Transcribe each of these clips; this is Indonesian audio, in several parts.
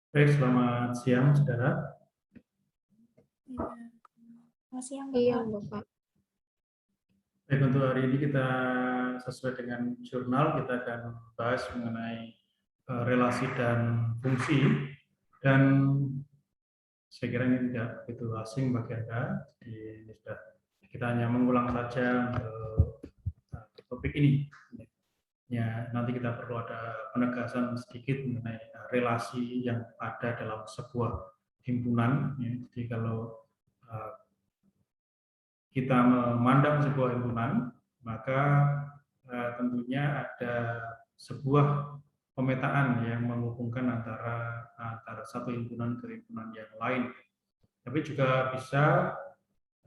Baik, selamat siang, saudara. Selamat siang, Iya, Bapak. Bapak. Baik, untuk hari ini kita sesuai dengan jurnal, kita akan bahas mengenai relasi dan fungsi. Dan saya kira ini tidak begitu asing bagi Anda. Jadi ini sudah kita hanya mengulang saja untuk topik ini. Ya, nanti kita perlu ada penegasan sedikit mengenai relasi yang ada dalam sebuah himpunan. Ya. Jadi kalau kita memandang sebuah himpunan, maka tentunya ada sebuah pemetaan yang menghubungkan antara satu himpunan ke himpunan yang lain. Tapi juga bisa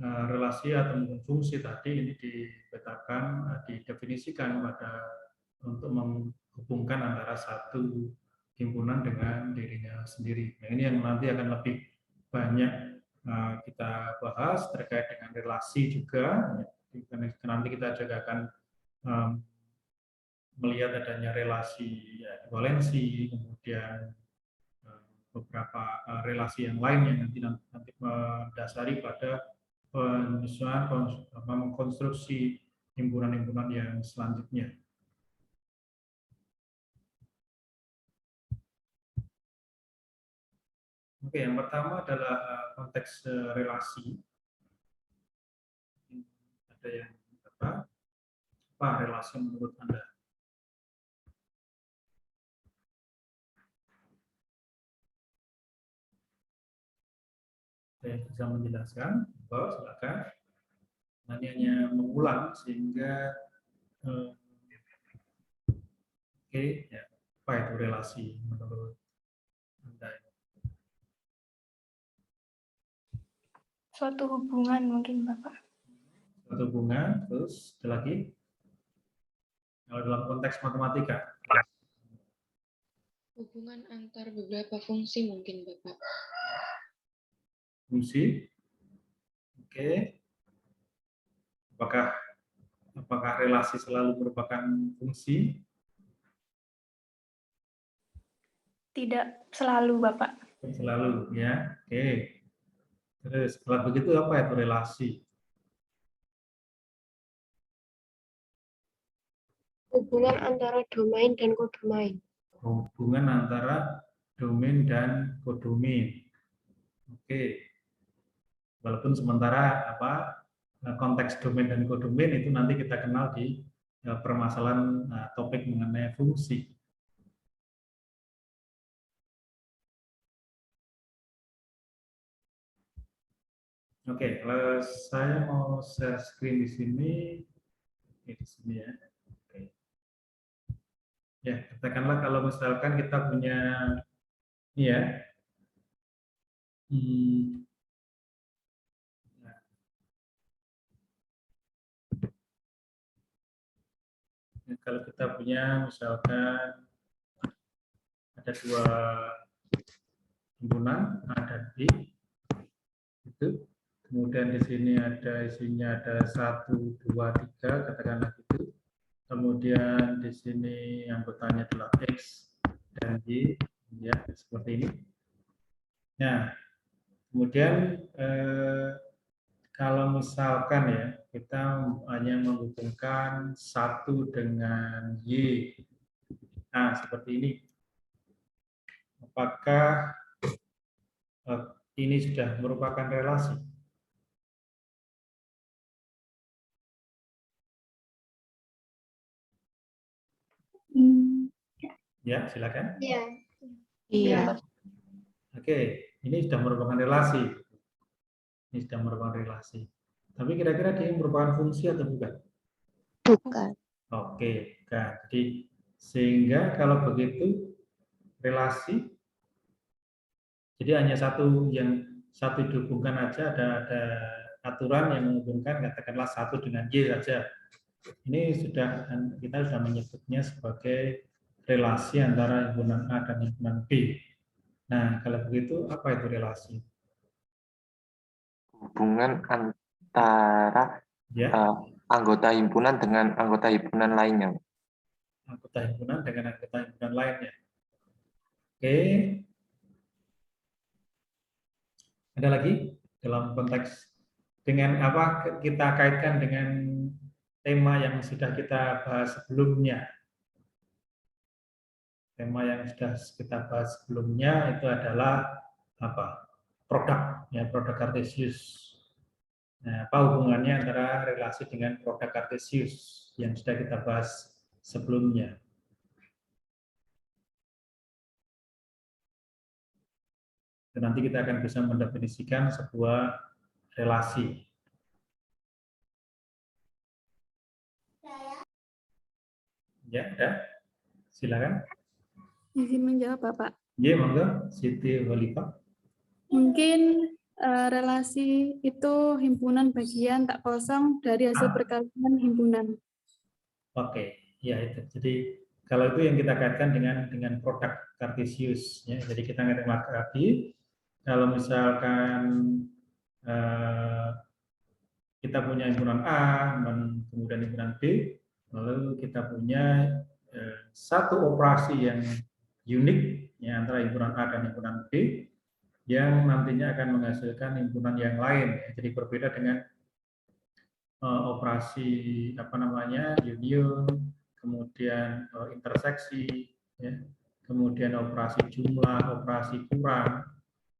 relasi atau fungsi tadi ini dipetakan, didefinisikan untuk menghubungkan antara satu himpunan dengan dirinya sendiri. Nah, ini yang nanti akan lebih banyak kita bahas terkait dengan relasi juga. Nanti kita juga akan melihat adanya relasi ekuivalensi, kemudian beberapa relasi yang lain yang nanti mendasari pada penyusunan mengkonstruksi himpunan-himpunan yang selanjutnya. Oke, yang pertama adalah konteks relasi. Ada yang apa relasi menurut Anda? Ada yang bisa menjelaskan? Silakan. Nanti hanya mengulang sehingga oke, ya, apa itu relasi menurut Anda? Suatu hubungan mungkin, Bapak. Suatu hubungan, terus ada lagi? Kalau dalam konteks matematika? Hubungan antar beberapa fungsi mungkin, Bapak. Fungsi? Oke. Apakah relasi selalu merupakan fungsi? Tidak selalu, Bapak. Selalu, ya. Oke. Terus, kalau begitu apa itu relasi? Hubungan antara domain dan kodomain. Hubungan antara domain dan kodomain. Oke. Walaupun sementara konteks domain dan kodomain itu nanti kita kenal di permasalahan topik mengenai fungsi. Oke, kalau saya mau share screen di sini, di sini ya. Oke. Ya, katakanlah kalau misalkan kita punya ini ya. Kalau kita punya misalkan ada dua himpunan A dan B, itu kemudian di sini ada isinya ada 1, 2, 3, katakanlah gitu. Kemudian di sini anggotanya adalah X dan Y, ya seperti ini. Nah, kemudian kalau misalkan ya kita hanya menghubungkan 1 dengan Y, nah seperti ini. Apakah ini sudah merupakan relasi? Ya, silakan. Iya. Iya. Oke, ini sudah merupakan relasi. Ini sudah merupakan relasi. Tapi kira-kira dia merupakan fungsi atau bukan? Bukan. Oke, bukan. Jadi sehingga kalau begitu relasi, jadi hanya satu dihubungkan aja, ada aturan yang menghubungkan katakanlah 1 dengan Y saja. Ini kita sudah menyebutnya sebagai relasi antara himpunan A dan himpunan B. Nah, kalau begitu apa itu relasi? Hubungan antara anggota himpunan dengan anggota himpunan lainnya. Anggota himpunan dengan anggota himpunan lainnya. Oke. Ada lagi dalam konteks dengan apa kita kaitkan dengan tema yang sudah kita bahas sebelumnya. Tema yang sudah kita bahas sebelumnya itu adalah apa? Produk, ya, produk Kartesius. Nah, apa hubungannya antara relasi dengan produk Kartesius yang sudah kita bahas sebelumnya? Dan nanti kita akan bisa mendefinisikan sebuah relasi. Ya, ada. Silakan. Izin menjawab, Bapak. Ya, monggo, Siti Khalifah. Mungkin relasi itu himpunan bagian tak kosong dari hasil perkalian himpunan. Oke, ya itu. Jadi kalau itu yang kita kaitkan dengan produk Kartesius, ya. Jadi kita ngerti lagi. Kalau misalkan kita punya himpunan A, kemudian himpunan B, lalu kita punya satu operasi yang unik ya, antara himpunan A dan himpunan B yang nantinya akan menghasilkan himpunan yang lain. Ya. Jadi berbeda dengan operasi apa namanya union, kemudian interseksi, ya, kemudian operasi jumlah, operasi kurang.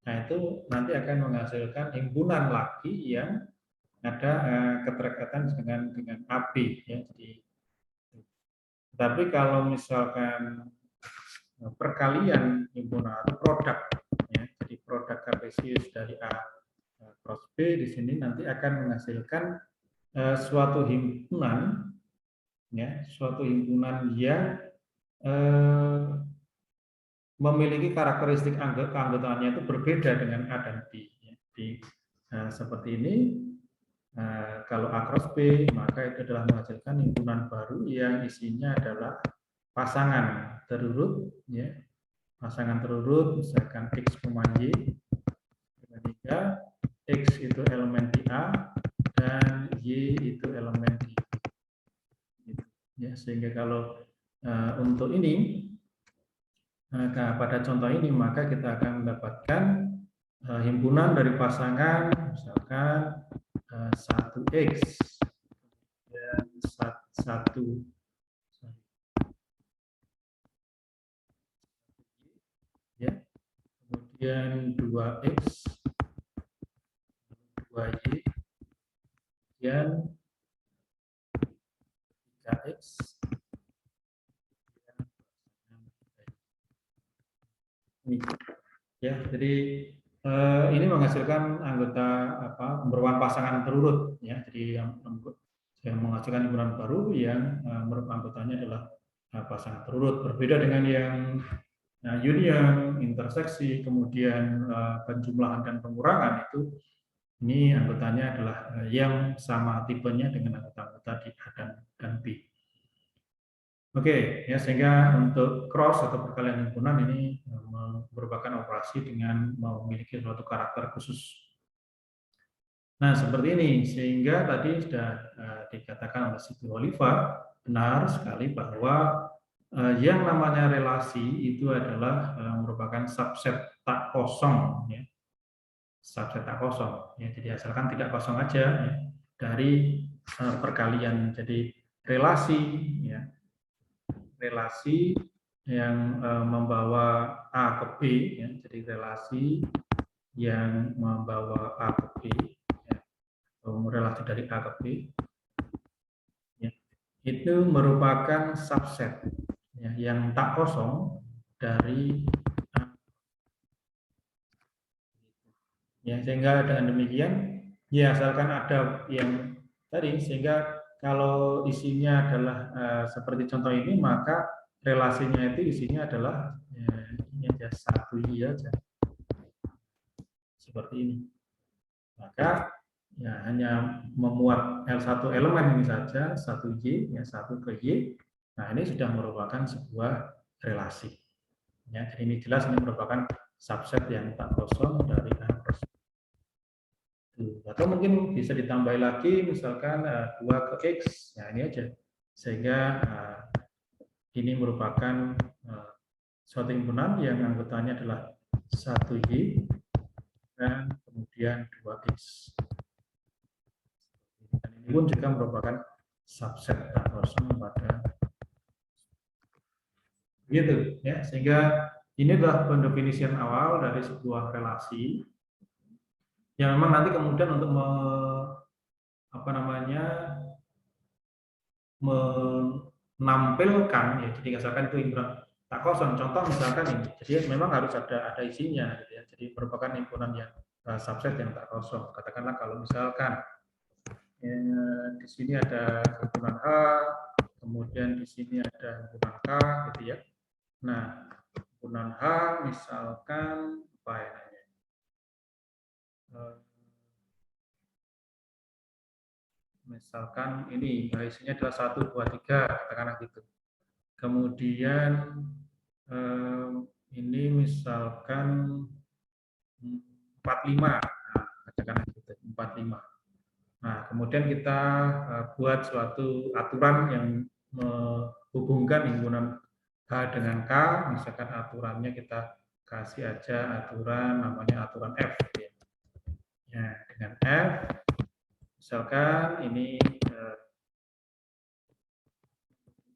Nah itu nanti akan menghasilkan himpunan lagi yang ada keterkaitan dengan AB. Ya. Jadi, tapi kalau misalkan perkalian himpunan atau produk, ya, jadi produk Kartesius dari A cross B di sini nanti akan menghasilkan suatu himpunan, ya, suatu himpunan yang memiliki karakteristik keanggotaannya itu berbeda dengan A dan B. Ya. Jadi seperti ini. Kalau A cross B, maka itu adalah menghasilkan himpunan baru yang isinya adalah pasangan terurut, ya, pasangan terurut, misalkan X, Y, ketika X itu elemen di A dan Y itu elemen di B. Ya, sehingga kalau untuk ini, pada contoh ini, maka kita akan mendapatkan himpunan dari pasangan, misalkan 1X dan 1 ya, kemudian 2X 2Y dan 3X ini ya. Jadi ini menghasilkan anggota apa merupakan pasangan terurut ya. Jadi yang menghasilkan himpunan baru yang merupakan anggotanya adalah pasangan terurut, berbeda dengan yang union, interseksi, kemudian penjumlahan dan pengurangan itu ini anggotanya adalah yang sama tipenya dengan anggota-anggota di A dan B. Oke, ya, sehingga untuk cross atau perkalian himpunan ini merupakan operasi dengan memiliki suatu karakter khusus. Nah, seperti ini, sehingga tadi sudah dikatakan oleh Siti Khalifah, benar sekali bahwa yang namanya relasi itu adalah merupakan subset tak kosong, ya. Subset tak kosong, ya. Jadi asalkan tidak kosong aja ya, dari perkalian. Jadi relasi, ya, relasi yang membawa A ke B, ya. Jadi relasi yang membawa A ke B, ya. Relasi dari A ke B, ya. Itu merupakan subset ya, yang tak kosong dari A. Ya, sehingga dengan demikian ya asalkan ada yang tadi, sehingga kalau isinya adalah seperti contoh ini, maka relasinya itu isinya adalah ini aja, 1Y aja. Seperti ini. Maka ya hanya memuat L1 elemen ini saja, 1Y, ya, 1 ke Y. Nah, ini sudah merupakan sebuah relasi. Ya, jadi ini jelas ini merupakan subset yang tak kosong dari A cross B. Atau mungkin bisa ditambah lagi, misalkan 2 ke X, nah ini aja. Sehingga ini merupakan suatu himpunan yang anggotanya adalah 1Y dan kemudian kemudian 2x. Dan ini pun juga merupakan subset tak kosong pada gitu ya, sehingga ini adalah pendefinisian awal dari sebuah relasi yang memang nanti kemudian untuk menampilkan ya, jadi misalkan itu himpunan tak kosong, contoh misalkan ini, jadi memang harus ada isinya gitu ya, jadi merupakan himpunan yang subset yang tak kosong. Katakanlah kalau misalkan ya, di sini ada himpunan H, kemudian di sini ada himpunan K gitu ya. Nah, himpunan H misalkan apa ya namanya? Misalkan ini isinya adalah 1, 2, 3, katakanlah gitu. Kemudian ini misalkan 45, nah, katakanlah gitu, 45. Nah, kemudian kita buat suatu aturan yang menghubungkan himpunan H dengan K, misalkan aturannya kita kasih aja aturan namanya aturan F. Ya, dengan F, misalkan ini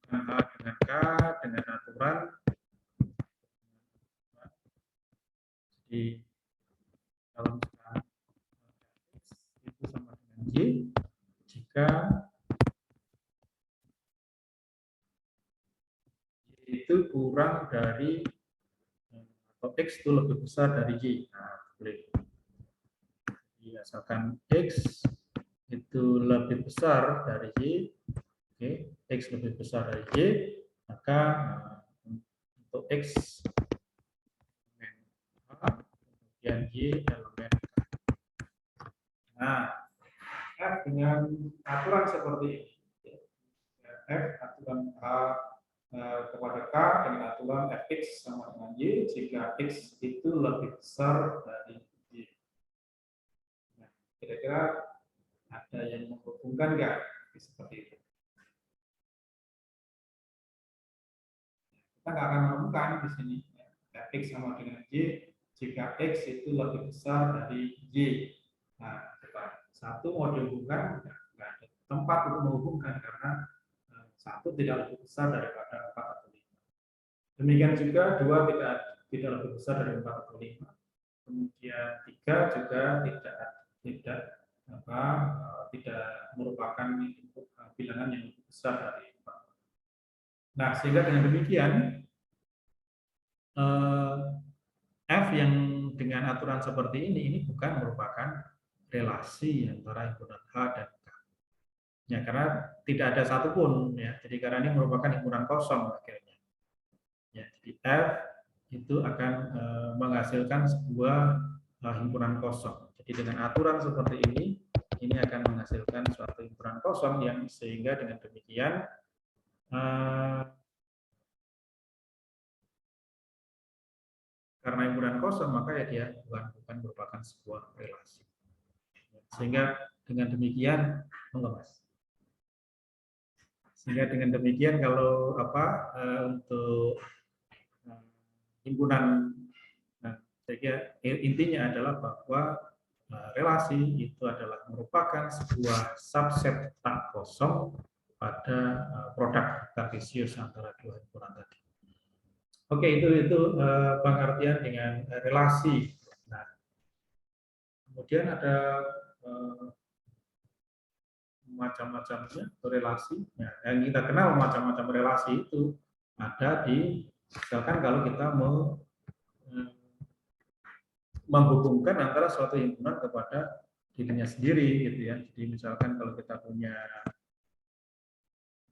H dengan K dengan aturan, jadi kalau misalkan X itu sama dengan Y, jika itu kurang dari atau X itu lebih besar dari Y. Nah, boleh. Jadi asalkan X itu lebih besar dari Y, oke, X lebih besar dari Y, maka untuk X elemen A, kemudian Y elemen K. Nah, F dengan aturan seperti ini. F aturan A kepada K dengan aturan Fx sama dengan Y jika X itu lebih besar dari Y. Nah, kira-kira ada yang menghubungkan nggak seperti itu? Kita nggak akan menemukan di sini Fx sama dengan Y jika X itu lebih besar dari Y. Nah, satu mau dihubungkan nggak ada tempat untuk menghubungkan karena satu tidak lebih besar daripada 4 atau 5. Demikian juga 2 tidak lebih besar dari 4 atau 5. Kemudian 3 juga tidak merupakan bilangan yang lebih besar dari 4. Nah, sehingga dengan demikian F yang dengan aturan seperti ini bukan merupakan relasi antara himpunan H dan K. Ya, karena tidak ada satupun ya. Jadi karena ini merupakan himpunan kosong akhirnya. Ya, jadi F itu akan menghasilkan sebuah himpunan kosong. Jadi dengan aturan seperti ini akan menghasilkan suatu himpunan kosong yang sehingga dengan demikian karena himpunan kosong maka ya dia bukan merupakan sebuah relasi. Sehingga dengan demikian mengemas. Sehingga dengan demikian kalau untuk himpunan, saya kira intinya adalah bahwa relasi itu adalah merupakan sebuah subset tak kosong pada produk kartesius antara dua himpunan tadi. Oke, itu pengertian dengan relasi. Nah, kemudian ada macam-macamnya relasi. Nah, yang kita kenal macam-macam relasi itu ada di misalkan kalau kita mau menghubungkan antara suatu himpunan kepada dirinya sendiri gitu ya. Jadi misalkan kalau kita punya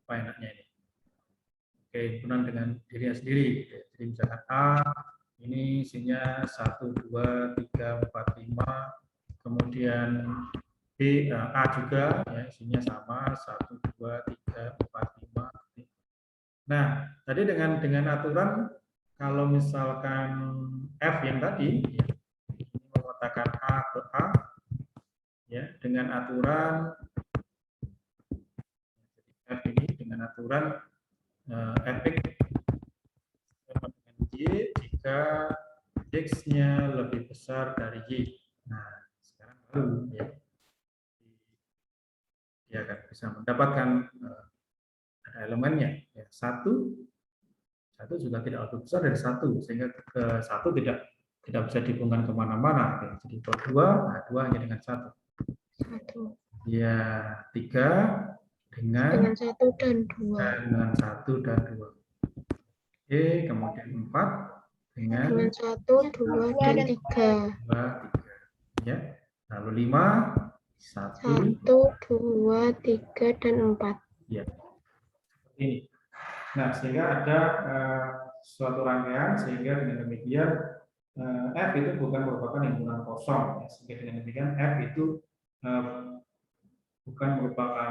apa enaknya ini, oke, himpunan dengan dirinya sendiri gitu ya. Jadi misalkan A ini isinya 1, 2, 3, 4, 5, kemudian B, A juga ya, isinya sama 1, 2, 3, 4, 5. Nah, tadi dengan aturan kalau misalkan F yang tadi ya, ini mengatakan A ke A ya, dengan aturan F ini dengan aturan Fx sama dengan Y jika X-nya lebih besar dari Y. Nah, sekarang baru, ya. Dia akan bisa mendapatkan ada elemennya, ya. Satu juga tidak lebih besar dari satu, sehingga ke satu tidak bisa dihubungkan kemana-mana. Ya. Jadi kalau dua, nah dua hanya dengan satu. Ya, tiga dengan satu dan dua. Dengan satu dan dua. Oke, kemudian empat dengan satu, dua, dan tiga. Dua, tiga. Ya. Lalu lima, satu, dua, tiga, dan empat. Ya. Ini. Nah, sehingga ada suatu rangkaian, sehingga dengan demikian F itu bukan merupakan himpunan kosong. Ya. Sehingga dengan demikian F itu bukan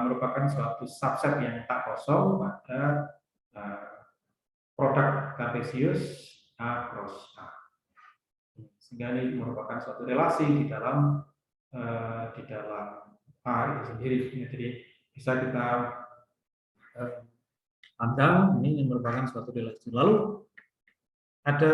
merupakan suatu subset yang tak kosong pada produk kartesius A cross A. Sehingga ini merupakan suatu relasi di dalam A itu sendiri. Jadi bisa kita pandang ini merupakan suatu relasi. Lalu ada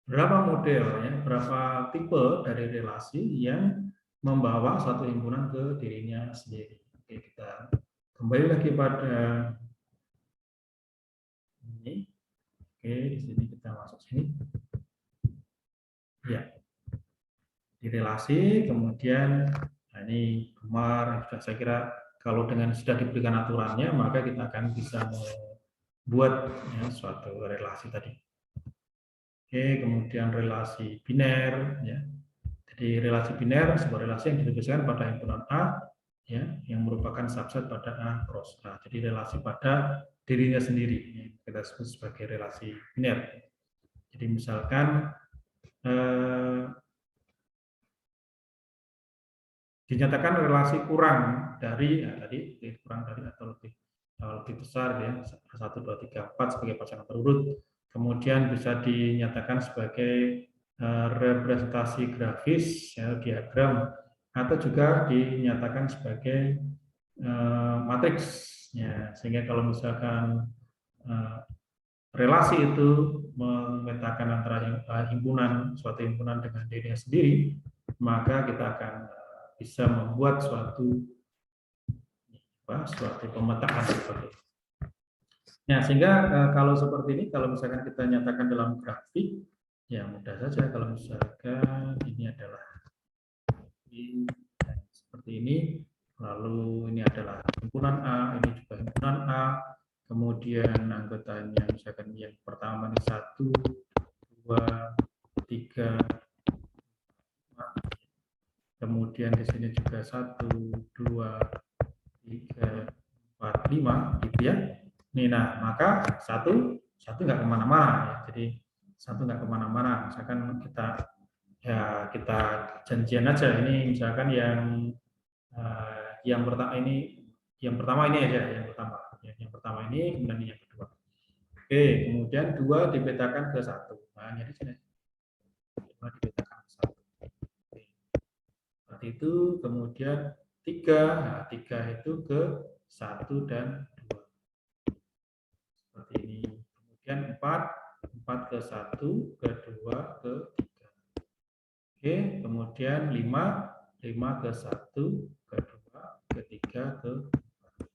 berapa model, ya, berapa tipe dari relasi yang membawa suatu himpunan ke dirinya sendiri. Oke, kita kembali lagi pada ini. Oke, di sini kita masuk sini. Ya, di relasi, kemudian nah ini gemar. Saya kira kalau dengan sudah diberikan aturannya, maka kita akan bisa membuat ya, suatu relasi tadi. Oke, kemudian relasi biner, ya. Jadi relasi biner sebuah relasi yang dituliskan pada himpunan A, ya, yang merupakan subset pada A cross A. Jadi relasi pada dirinya sendiri, ya, kita sebut sebagai relasi biner. Jadi misalkan dinyatakan relasi kurang dari atau lebih besar, ya, 1, 2, 3, 4 sebagai pasangan terurut. Kemudian bisa dinyatakan sebagai representasi grafis, ya, diagram, atau juga dinyatakan sebagai matriks, ya. Sehingga kalau misalkan relasi itu memetakan antara suatu himpunan dengan dirinya sendiri, maka kita akan bisa membuat suatu pemetaan seperti itu. Nah, sehingga kalau seperti ini, kalau misalkan kita nyatakan dalam grafik, ya mudah saja. Kalau misalkan ini adalah seperti ini, lalu ini adalah himpunan A, ini juga himpunan A, kemudian anggotanya misalkan yang pertama ini 1, 2, 3, 4. Kemudian di sini juga 1, 2, 3, 4, 5, gitu ya. Nih, nah, maka satu nggak kemana-mana, ya. Jadi satu nggak kemana-mana. Misalkan kita janjian aja. Ini misalkan yang pertama ini aja, yang pertama. Yang pertama ini, kemudian yang kedua. Oke, kemudian 2 dipetakan ke 1. Nah, jadi sini 2 dipetakan ke 1. Oke. Seperti itu. Kemudian 3, nah 3 itu ke 1 dan 2. Seperti ini. Kemudian 4 ke 1, ke 2, ke 3. Oke, kemudian 5 ke 1, ke 2, ke 3, ke 4.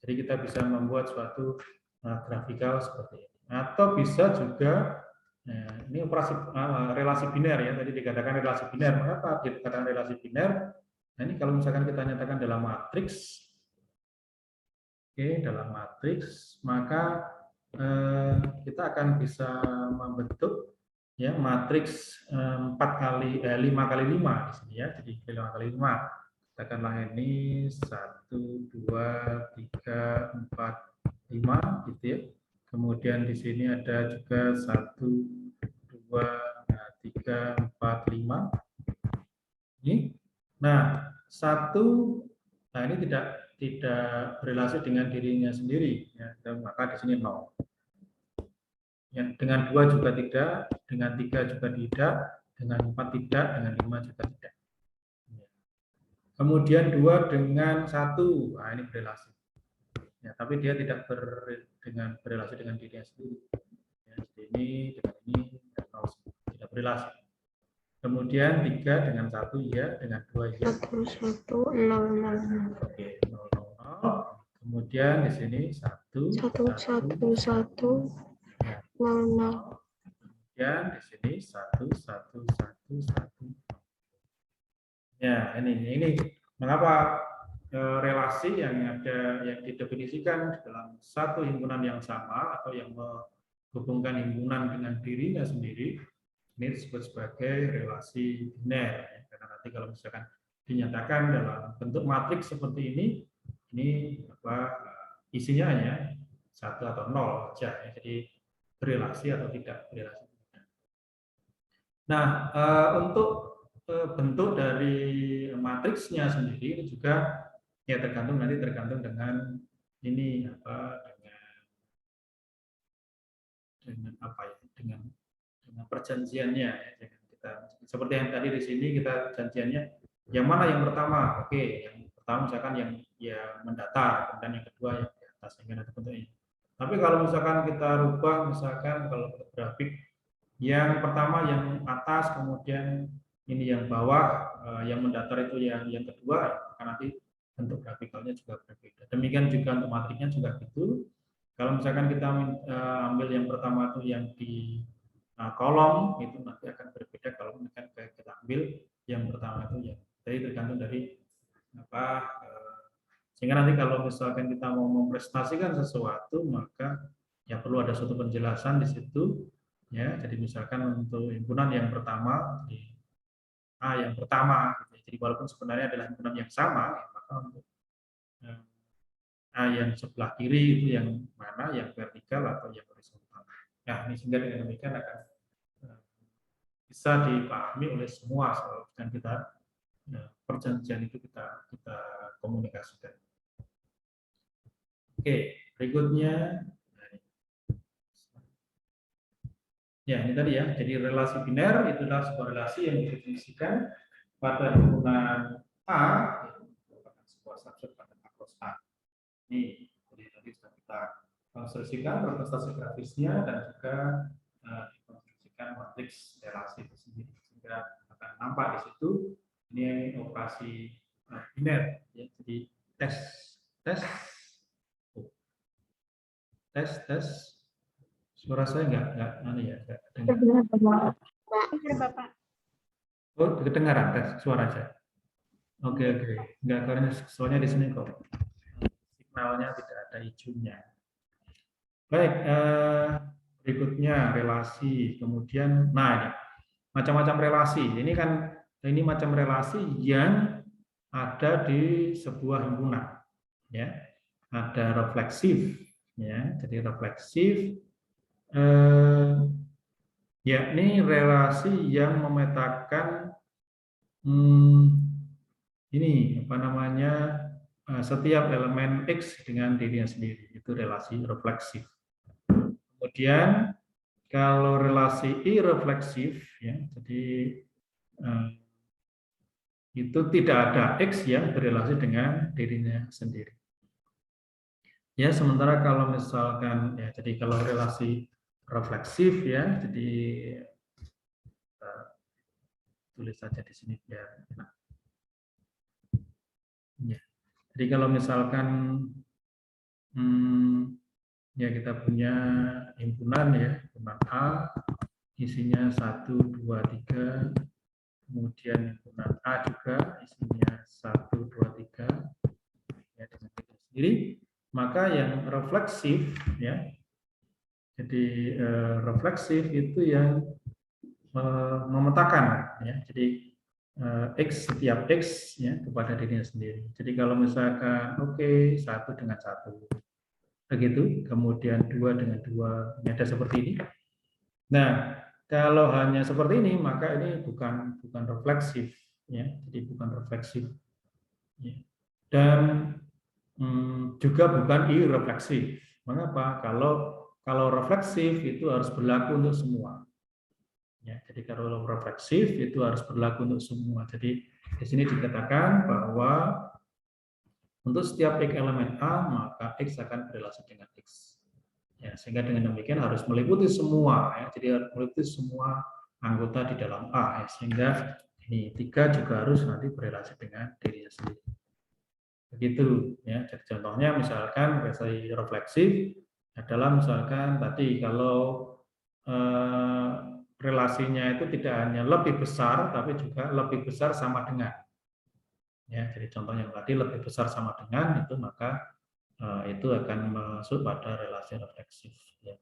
Jadi kita bisa membuat suatu grafikal seperti ini. Atau bisa juga, ini relasi biner, ya. Tadi dikatakan relasi biner. Mengapa dikatakan relasi biner? Nah, ini kalau misalkan kita nyatakan dalam matriks, dalam matriks, maka kita akan bisa membentuk, ya, matriks 5 kali 5 di sini, ya. Jadi 5 kali 5. Katakanlah ini 1, 2, 3, 4, 5, gitu ya. Kemudian di sini ada juga 1, 2, 3, 4, 5. Ini. Nah, 1, nah ini tidak berrelasi dengan dirinya sendiri, ya. Maka di sini 0. Yang dengan 2 juga tidak, dengan 3 juga tidak, dengan 4 tidak, dengan 5 juga tidak. Kemudian 2 dengan 1, nah ini berrelasi. Ya, tapi dia tidak berrelasi dengan dirinya sendiri. Ya, ini dengan ini tidak berrelasi. kemudian 3 dengan 1 ya, dengan 2 ya. 1, 0, 0. Oke, 0, 0. Kemudian di sini 1, 1, 1, 1, 0, 0. kemudian di sini 1, 1, 1, 1. Ya, ini mengapa relasi yang didefinisikan dalam satu himpunan yang sama atau yang menghubungkan himpunan dengan dirinya sendiri ini disebut sebagai relasi biner. Karena nanti kalau misalkan dinyatakan dalam bentuk matriks seperti ini isinya hanya 1 atau 0 saja. Jadi berelasi atau tidak berelasi. Nah, untuk bentuk dari matriksnya sendiri itu juga ya tergantung dengan ini dengan perjanjiannya ya. Kita seperti yang tadi di sini kita janjiannya yang mana yang pertama, oke, yang pertama misalkan yang mendatar, kemudian yang kedua yang di atas sehingga nanti bentuknya. Tapi kalau misalkan kita rubah, misalkan kalau grafik yang pertama yang atas, kemudian ini yang bawah, yang mendatar itu yang kedua, maka nanti bentuk grafikalnya juga berbeda. Demikian juga untuk matriknya juga gitu. Kalau misalkan kita ambil yang pertama itu yang di kolom, itu nanti akan berbeda kalau misalkan kita ambil yang pertama itu yang jadi tergantung dari sehingga nanti kalau misalkan kita mau mempresentasikan sesuatu, maka ya perlu ada suatu penjelasan di situ. Ya, jadi misalkan untuk himpunan yang pertama di A yang pertama, jadi walaupun sebenarnya adalah himpunan yang sama, ya, maka untuk A yang sebelah kiri itu yang mana, yang vertikal atau yang horizontal. Nah, ini sehingga dengan demikian akan bisa dipahami oleh semua dan kita perjanjian itu kita komunikasikan. Oke, berikutnya. Ya, ini tadi ya. Jadi relasi biner itulah sebuah relasi yang didefinisikan pada himpunan A, merupakan sebuah subset pada A plus A. Ini jadi tadi sudah kita konstruksikan representasi grafisnya dan juga dikonstruksikan matriks relasi itu sendiri sehingga akan nampak di situ ini operasi biner. Ya, jadi tes. Suara saya enggak dengar. Bapak. Oh, kedengaran tes suara saya. Oke. Enggak, karena soalnya di sini kok signalnya tidak ada hijaunya. Baik, berikutnya relasi. Kemudian, nah, macam-macam relasi. Ini macam relasi yang ada di sebuah himpunan. Ya, ada refleksif. Ya, jadi refleksif. Yakni relasi yang memetakan setiap elemen X dengan dirinya sendiri, itu relasi refleksif. Kemudian kalau relasi irefleksif, ya, jadi itu tidak ada X yang berrelasi dengan dirinya sendiri. Ya, sementara kalau misalkan ya, jadi kalau relasi refleksif ya, jadi tulis saja di sini biar enak. Ya. Jadi kalau misalkan ya kita punya himpunan ya, himpunan A isinya 1, 2, 3, kemudian himpunan A juga isinya 1, 2, 3 ya dengan kita sendiri, maka yang refleksif ya. Jadi refleksif itu yang memetakan ya. Jadi setiap X ya kepada dirinya sendiri. Jadi kalau misalkan 1 dengan 1 begitu, kemudian 2 dengan 2 ini ada seperti ini. Nah, kalau hanya seperti ini maka ini bukan refleksif ya. Jadi bukan refleksif. Ya. Dan juga bukan irefleksif. Mengapa? Kalau refleksif itu harus berlaku untuk semua. Ya, jadi kalau refleksif itu harus berlaku untuk semua. Jadi di sini dikatakan bahwa untuk setiap X elemen A maka X akan berrelasi dengan X. Ya, sehingga dengan demikian harus meliputi semua. Ya, jadi harus meliputi semua anggota di dalam A, ya. Sehingga ini 3 juga harus nanti berrelasi dengan dirinya sendiri. Begitu ya. Jadi contohnya misalkan relasi refleksif adalah misalkan tadi kalau relasinya itu tidak hanya lebih besar tapi juga lebih besar sama dengan. Ya, jadi contohnya tadi lebih besar sama dengan itu, maka itu akan masuk pada relasi refleksif. Ya.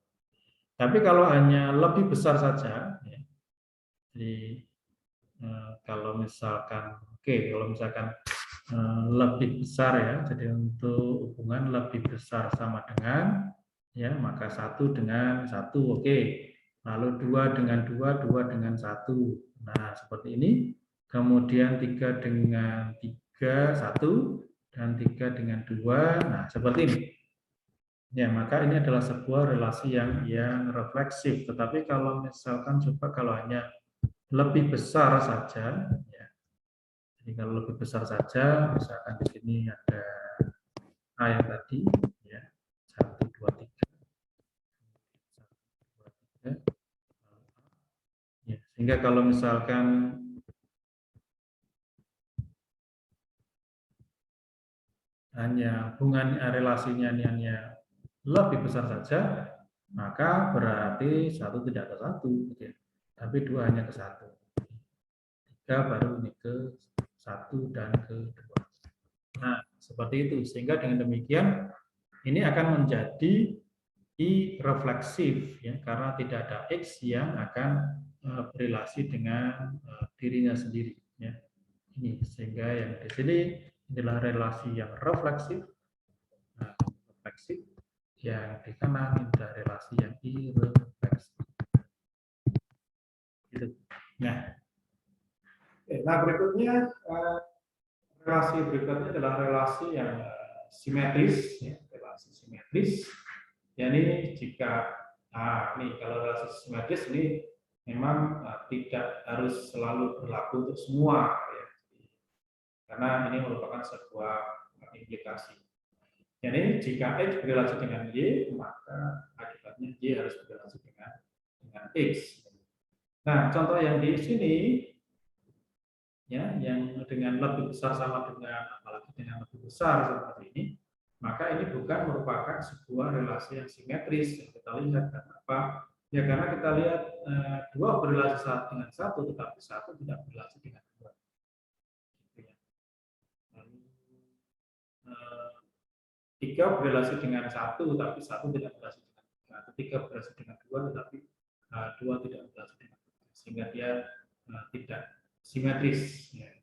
Tapi kalau hanya lebih besar saja, ya, jadi kalau misalkan, kalau misalkan lebih besar ya, jadi untuk hubungan lebih besar sama dengan, ya maka 1 dengan 1, lalu 2 dengan 2, 2 dengan 1. Nah seperti ini. Kemudian 3 dengan 3, 1, dan 3 dengan 2. Nah seperti ini. Ya, maka ini adalah sebuah relasi yang refleksif. Tetapi kalau misalkan coba kalau hanya lebih besar saja, ya. Jadi kalau lebih besar saja, misalkan di sini ada A yang tadi, ya 1, 2, 3, 1, 2, 3, ya. Sehingga kalau misalkan hanya hubungan relasinya ini hanya lebih besar saja, maka berarti 1 tidak ke 1, gitu ya. Tapi 2 hanya ke 1. 3 baru ini ke 1 dan ke 2. Nah, seperti itu. Sehingga dengan demikian ini akan menjadi I refleksif ya, karena tidak ada X yang akan berrelasi dengan dirinya sendiri ya. Ini sehingga yang di sini adalah relasi yang refleksif. Nah, refleksif yang di kanan adalah relasi yang irefleksif. Gitu. Nah, berikutnya relasi berikutnya adalah relasi yang simetris ya, relasi simetris. Ya ini jika ini kalau relasi simetris ini memang tidak harus selalu berlaku untuk semua ya. Karena ini merupakan sebuah implikasi. Jadi jika X berrelasi dengan Y, maka akibatnya Y harus berrelasi dengan X. Nah, contoh yang di sini ya, yang dengan lebih besar sama dengan, apalagi dengan lebih besar seperti ini, maka ini bukan merupakan sebuah relasi yang simetris. Yang kita lihat kenapa? Ya karena kita lihat 2 berrelasi dengan 1, tetapi 1 tidak berrelasi dengan 2. Lalu 3 berrelasi dengan 1, tapi 1 tidak berrelasi dengan 3. 3 berrelasi dengan 2, tetapi 2 tidak berrelasi dengan 3. Sehingga dia tidak simetris. Ya.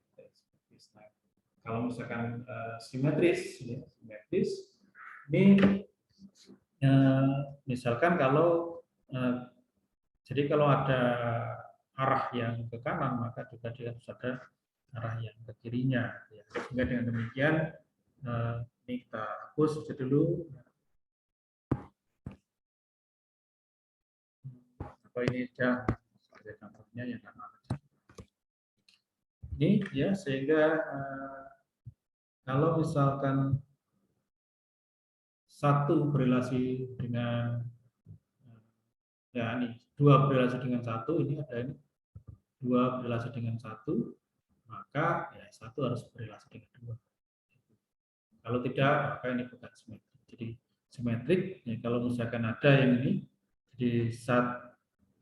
Nah, kalau misalkan simetris, ya, simetris, ini misalkan kalau jadi kalau ada arah yang ke kanan, maka juga dia harus ada arah yang ke kirinya. Ya. Sehingga dengan demikian ini kita hapus aja dulu. Apa ini aja sebagai contohnya yang kanan. Ini ya sehingga kalau misalkan 1 berrelasi dengan ya ini 2 berrelasi dengan 1, ini ada ini 2 berrelasi dengan 1, maka ya 1 harus berrelasi dengan 2. Kalau tidak, maka ini bukan simetrik. Jadi simetrik ya, kalau misalkan ada yang ini, jadi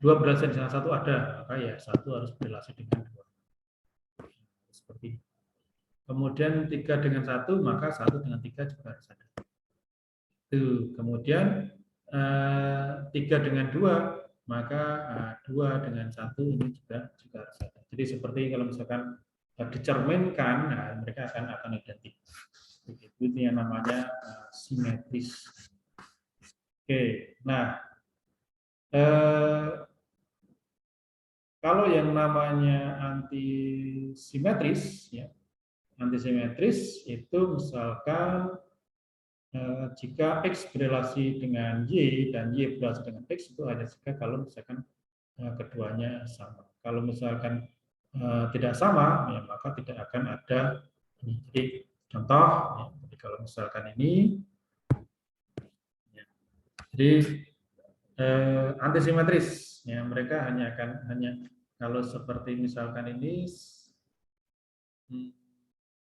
2 berrelasi dengan 1 ada, maka ya 1 harus berrelasi dengan 2. Seperti ini. Kemudian 3 dengan 1, maka 1 dengan 3 juga harus ada. Itu. Kemudian 3 dengan 2, maka 2 dengan 1 ini juga harus ada. Jadi seperti kalau misalkan dicerminkan, nah mereka akan identik. Itu yang namanya simetris. Oke, nah kalau yang namanya antisimetris, ya, antisimetris itu misalkan jika X berrelasi dengan Y dan Y berrelasi dengan X itu hanya jika kalau misalkan keduanya sama. Kalau misalkan tidak sama, ya, maka tidak akan ada ini. Jadi contoh, ya, jadi kalau misalkan ini, ya, jadi antisimetris, ya, mereka hanya Kalau seperti misalkan ini,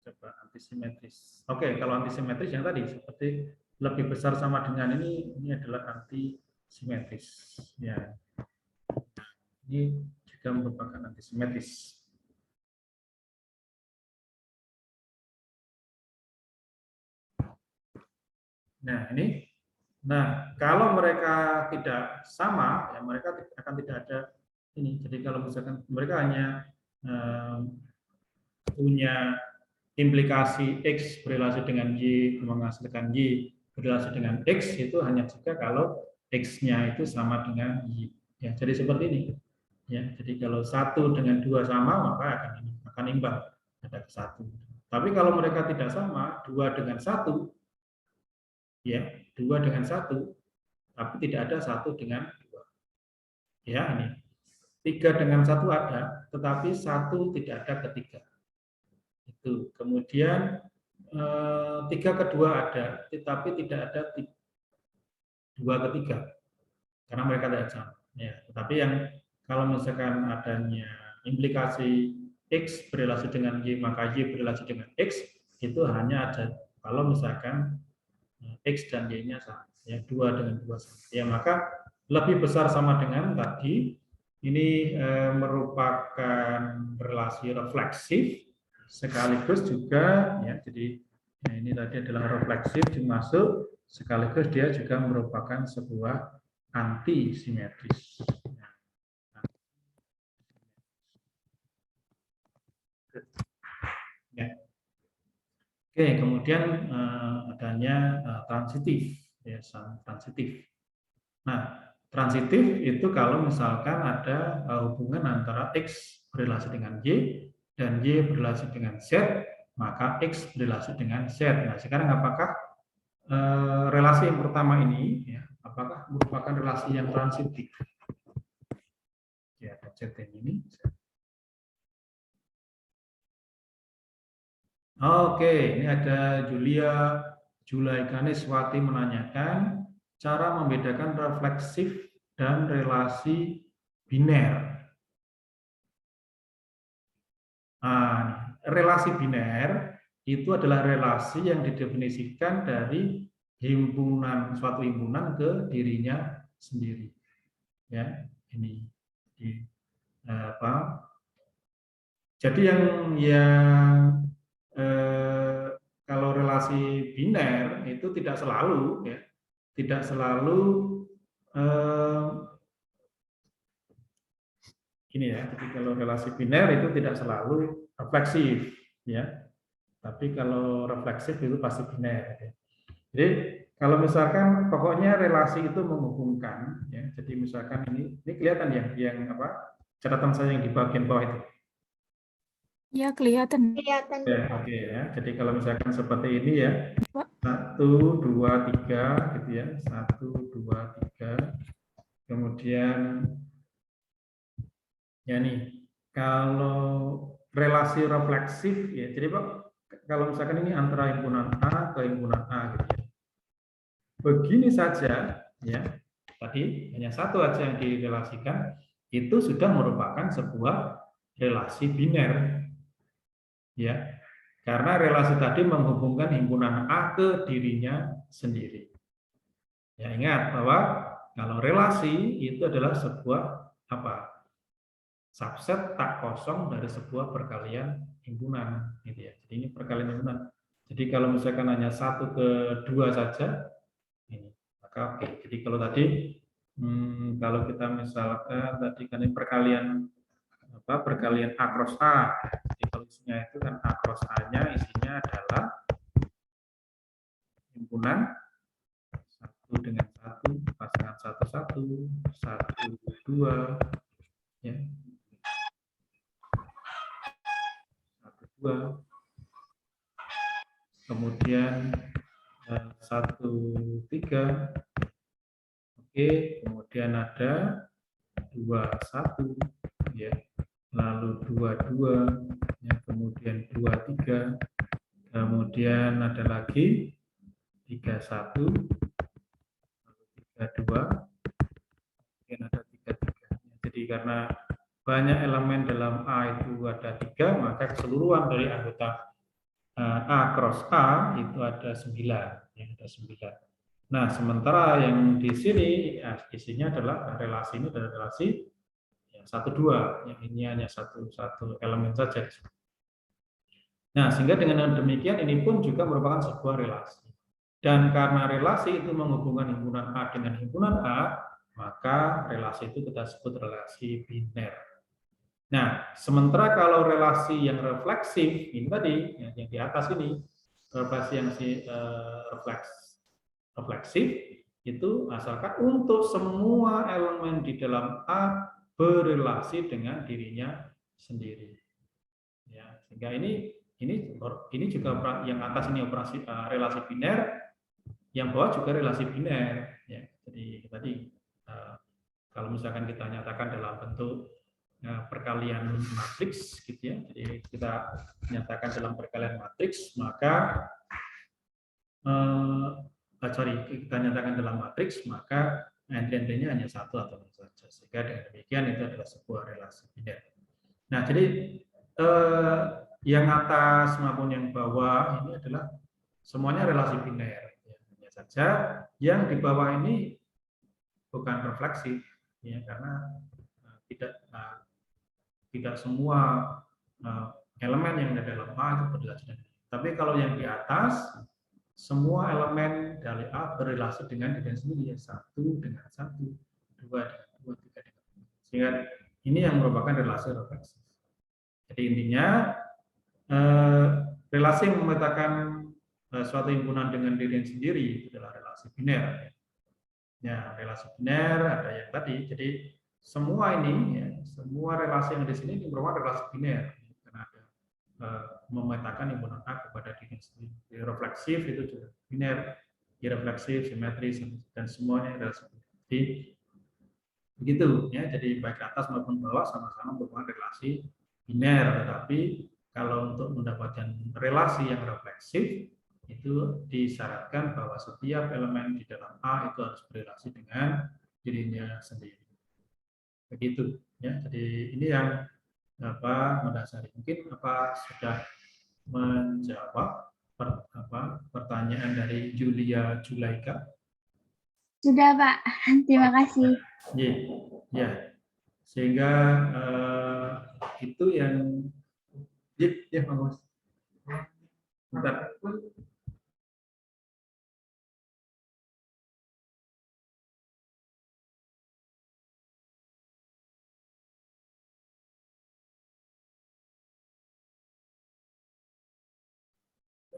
coba antisimetris. Oke, kalau antisimetris yang tadi seperti lebih besar sama dengan ini adalah antisimetris. Ya, ini juga merupakan antisimetris. Nah, ini. Nah, kalau mereka tidak sama, ya mereka akan tidak ada ini. Jadi kalau misalkan mereka hanya punya implikasi X berrelasi dengan Y menghasilkan Y berrelasi dengan X, itu hanya jika kalau X-nya itu sama dengan Y. Ya, jadi seperti ini. Ya, jadi kalau 1 dengan 2 sama, maka akan imbang, ada 1. Tapi kalau mereka tidak sama, 2 dengan 1, ya, 2 dengan 1, tapi tidak ada 1 dengan 2. Ya, ini. 3 dengan 1 ada, tetapi 1 tidak ada ketiga. Itu. Kemudian 3 kedua ada, tetapi tidak ada 2 ketiga. Karena mereka tidak sama. Ya, tetapi yang kalau misalkan adanya implikasi X berrelasi dengan Y, maka Y berrelasi dengan X, itu hanya ada kalau misalkan X dan Y-nya sama. Ya, 2 dengan 2 sama. Ya, maka lebih besar sama dengan tadi, ini merupakan relasi refleksif, sekaligus juga, ya, jadi ya, ini tadi adalah refleksif masuk, sekaligus dia juga merupakan sebuah antisimetris. Ya. Oke, kemudian adanya transitif, ya, transitif. Nah, transitif itu kalau misalkan ada hubungan antara X berrelasi dengan Y dan Y berrelasi dengan Z, maka X berrelasi dengan Z. Nah, sekarang apakah relasi yang pertama ini, ya, apakah merupakan relasi yang transitif? Ya, Z ini. Oke, ini ada Julaikaniswati menanyakan cara membedakan refleksif dan relasi biner. Nah, relasi biner itu adalah relasi yang didefinisikan dari suatu himpunan ke dirinya sendiri. Ya, ini apa? Jadi yang kalau relasi biner itu tidak selalu, ya, tidak selalu ini ya. Jadi kalau relasi biner itu tidak selalu refleksif, ya. Tapi kalau refleksif itu pasti biner. Ya. Jadi kalau misalkan pokoknya relasi itu menghubungkan, ya. Jadi misalkan ini kelihatan ya, yang apa? Catatan saya yang di bagian bawah itu. Ya, kelihatan. Kelihatan. Ya, oke ya. Jadi kalau misalkan seperti ini ya, 1, 2, 3 gitu ya, 1, 2, 3. Kemudian ya nih, kalau relasi refleksif ya, jadi Pak, kalau misalkan ini antara himpunan A ke himpunan A gitu ya. Begini saja ya, tadi hanya satu aja yang direlasikan, itu sudah merupakan sebuah relasi biner. Ya, karena relasi tadi menghubungkan himpunan A ke dirinya sendiri. Ya, ingat bahwa kalau relasi itu adalah sebuah apa? Subset tak kosong dari sebuah perkalian himpunan, gitu ya. Jadi ini perkalian himpunan. Jadi kalau misalkan hanya 1 ke 2 saja, ini maka oke. Jadi kalau tadi kalau kita misalkan tadi kan ini perkalian A cross A. Jadi kalau isinya itu kan A cross A-nya isinya adalah himpunan 1 dengan 1, pasangan 1, 1, 2, ya. 1, 2. Kemudian 1, 3. Oke, kemudian ada 2, 1, ya. Lalu 2, 2, ya, kemudian 2, 3, kemudian ada lagi 3, 1, lalu 3, 2, kemudian ada 3, 3. Jadi karena banyak elemen dalam A itu ada 3, maka keseluruhan dari anggota A cross A itu ada 9. Ya, ada 9. Nah, sementara yang di sini ya, isinya adalah relasi ini adalah relasi yang 1-2, yang ini hanya satu elemen saja. Nah, sehingga dengan demikian ini pun juga merupakan sebuah relasi. Dan karena relasi itu menghubungkan himpunan A dengan himpunan A, maka relasi itu kita sebut relasi biner. Nah, sementara kalau relasi yang refleksif ini tadi, yang di atas ini, relasi yang refleksif itu asalkan untuk semua elemen di dalam A berrelasi dengan dirinya sendiri. Ya, sehingga ini juga yang atas ini operasi relasi biner, yang bawah juga relasi biner. Ya, jadi tadi kalau misalkan kita nyatakan dalam bentuk perkalian matriks, gitu ya. Jadi kita nyatakan dalam perkalian matriks, maka kita nyatakan dalam matriks, maka entry-entry-nya hanya 1 atau 0 saja. Sehingga dengan demikian itu adalah sebuah relasi biner. Nah, jadi yang atas maupun yang bawah ini adalah semuanya relasi biner. Hanya saja yang di bawah ini bukan refleksif, ya, karena tidak semua elemen yang ada dalam A itu berrelasi dengan ini. Tapi kalau yang di atas, semua elemen dari A berrelasi dengan dirinya sendiri, ya, 1 dengan 1, 2 dengan 2, 3 dengan 3. Sehingga ini yang merupakan relasi refleksif. Jadi intinya relasi yang memetakan suatu himpunan dengan dirinya sendiri itu adalah relasi biner. Ya, relasi biner ada yang tadi. Jadi semua ini, ya, semua relasi yang di sini merupakan relasi biner karena ada memetakan himpunan A kepada diri sendiri. Refleksif itu juga biner, irefleksif, simetris, dan semuanya relasi biner. Jadi begitu, ya. Jadi baik atas maupun bawah sama-sama merupakan relasi biner, tetapi kalau untuk mendapatkan relasi yang refleksif itu disyaratkan bahwa setiap elemen di dalam A itu harus berrelasi dengan dirinya sendiri. Begitu, ya. Jadi ini yang mendasari. Mungkin sudah menjawab pertanyaan dari Julia Julaika? Sudah, Pak. Terima kasih. Ya. Sehingga itu yang ya, Mas. Bentar.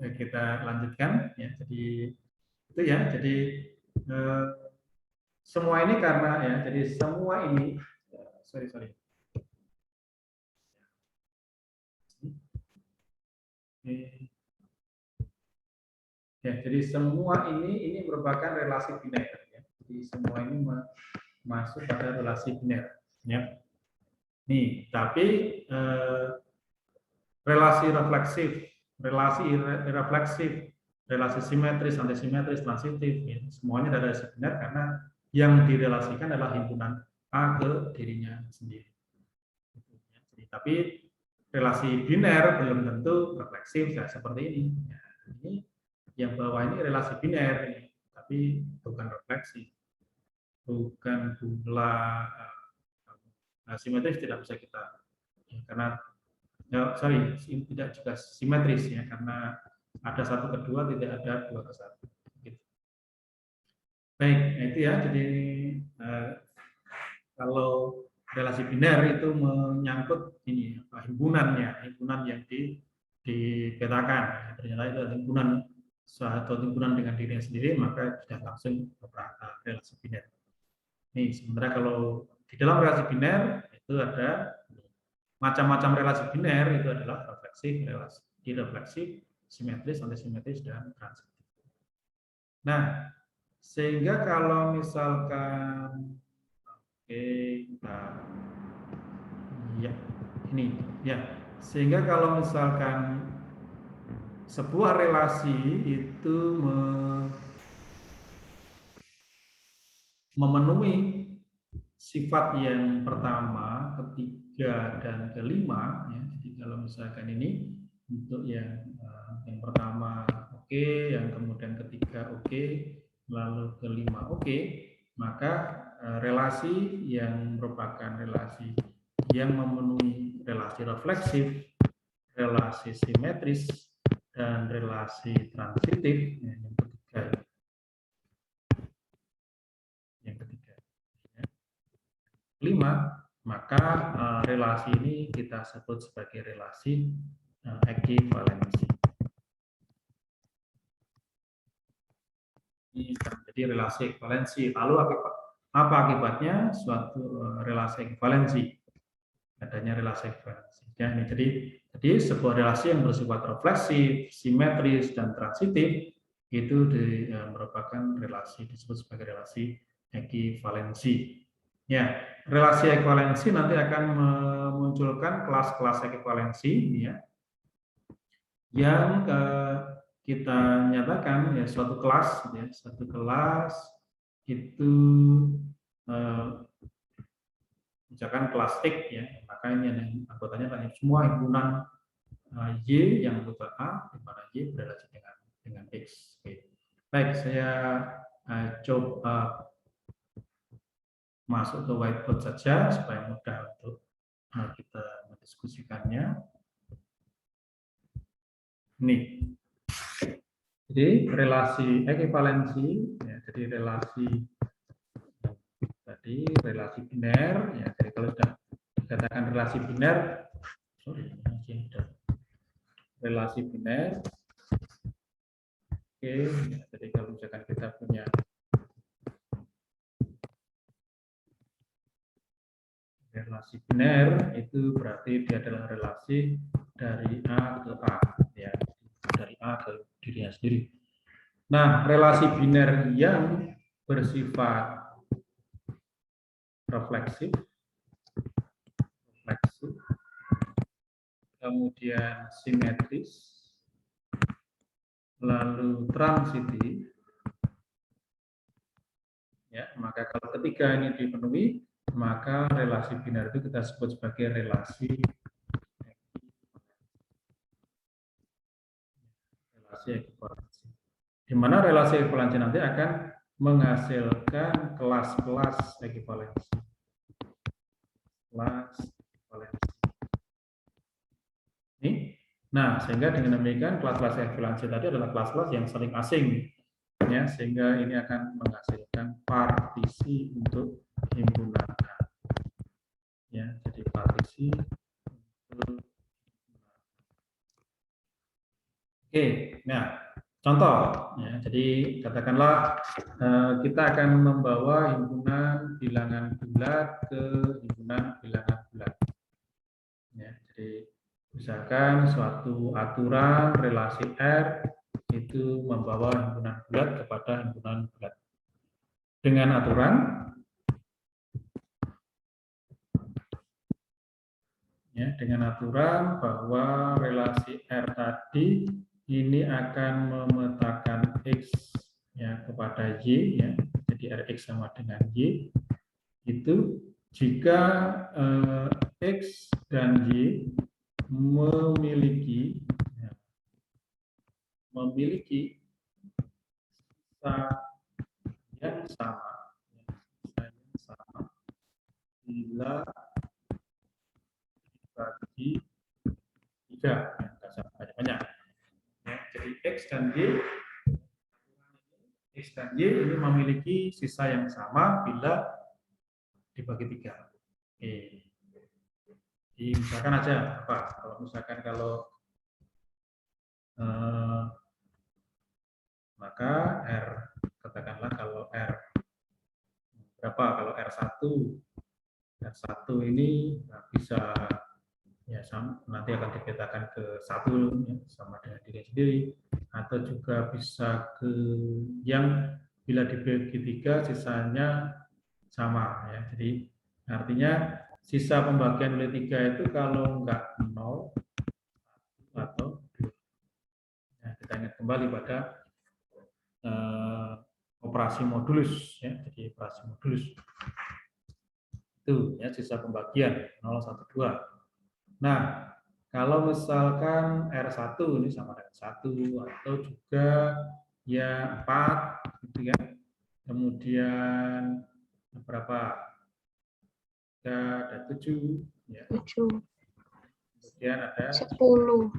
Kita lanjutkan, ya. Jadi itu, ya. Jadi semua ini karena, ya. Jadi semua ini sorry. Ya, jadi semua ini merupakan relasi biner, ya. Jadi semua ini masuk pada relasi biner, ya. Nih, tapi relasi refleksif, relasi irrefleksif, relasi simetris, antisimetris, transitif, ya, semuanya ada relasi biner karena yang direlasikan adalah himpunan A ke dirinya sendiri. Jadi, tapi relasi biner belum tentu refleksif, ya, seperti ini. Ya, ini yang bawah ini relasi biner, ini, tapi bukan refleksif, bukan pula simetris, tidak bisa kita, ya, karena tidak juga simetris, ya, karena ada 1 ke 2, tidak ada 2 ke 1. Gitu. Baik, nah itu, ya. Jadi kalau relasi biner itu menyangkut ini himpunan yang dipetakan. Ternyata itu adalah himpunan dengan dirinya sendiri, maka sudah langsung relasi biner. Nih, sementara kalau di dalam relasi biner itu ada macam-macam relasi biner, itu adalah refleksif, relasi irrefleksif, simetris, antisimetris, dan transitif. Nah, sehingga kalau misalkan sehingga kalau misalkan sebuah relasi itu memenuhi sifat yang pertama, ketiga, dan kelima, ya. Jadi kalau misalkan ini untuk yang pertama oke, yang kemudian ketiga oke, lalu kelima oke, maka relasi yang merupakan relasi yang memenuhi relasi refleksif, relasi simetris, dan relasi transitif, ya, yang ketiga. Kelima, maka relasi ini kita sebut sebagai relasi ekivalensi. Ini terjadi relasi ekivalensi. Lalu apa akibatnya suatu relasi ekivalensi? Adanya relasi ekivalensi. Ya, ini jadi sebuah relasi yang bersifat refleksif, simetris, dan transitif itu merupakan relasi disebut sebagai relasi ekivalensi. Ya, relasi ekuivalensi nanti akan memunculkan kelas-kelas ekuivalensi, ya, yang kita nyatakan ya suatu kelas, ya, satu kelas itu misalkan kelas X, ya, maka ini anggotanya tanya semua himpunan Y yang anggota A, di mana Y berrelasi dengan X. Oke. Baik, saya coba masuk ke whiteboard saja supaya mudah untuk kita mendiskusikannya. Ini, jadi relasi ekivalensi, ya, jadi relasi tadi relasi biner, ya, jadi kalau sudah dikatakan relasi biner, relasi biner, oke, ya, jadi kalau misalkan kita punya relasi biner itu berarti dia adalah relasi dari A ke A, ya, dari A ke dirinya sendiri. Nah, relasi biner yang bersifat refleksif, kemudian simetris, lalu transitif, ya, maka kalau ketiga ini dipenuhi, maka relasi biner itu kita sebut sebagai relasi ekuivalensi. Di mana relasi ekuivalensi nanti akan menghasilkan kelas-kelas ekuivalensi. Kelas ekuivalensi. Ini. Nah, sehingga dengan demikian kelas-kelas ekuivalensi tadi adalah kelas-kelas yang saling asing, ya, sehingga ini akan menghasilkan partisi untuk himpunan A. Ya, jadi partisi untuk. Oke, nah contoh, ya, jadi katakanlah kita akan membawa himpunan bilangan bulat ke himpunan bilangan bulat. Ya, jadi misalkan suatu aturan relasi R itu membawa himpunan bulat kepada himpunan bulat. Dengan aturan, ya, dengan aturan bahwa relasi R tadi ini akan memetakan X, ya, kepada Y, ya, jadi Rx sama dengan Y, itu jika X dan Y memiliki sisa yang sama bila dibagi 3, yang banyak-banyak. Ya, jadi X dan Y ini memiliki sisa yang sama bila dibagi 3. Oke. Jadi misalkan aja apa? Kalau misalkan maka R, katakanlah kalau R berapa? Kalau R1 ini bisa, ya, nanti akan dipetakan ke 1, ya, sama dengan diri sendiri, atau juga bisa ke yang bila dibagi 3 sisanya sama, ya. Jadi artinya sisa pembagian oleh 3 itu kalau enggak 0 atau 2. Nah, kita ingat kembali pada operasi modulus, ya. Jadi operasi modulus. Itu ya sisa pembagian 0, 1, 2. Nah, kalau misalkan R1 ini sama dengan 1 atau juga ya 4 gitu ya. Kemudian berapa? Ada 7 ya. 7. Kemudian ada 10.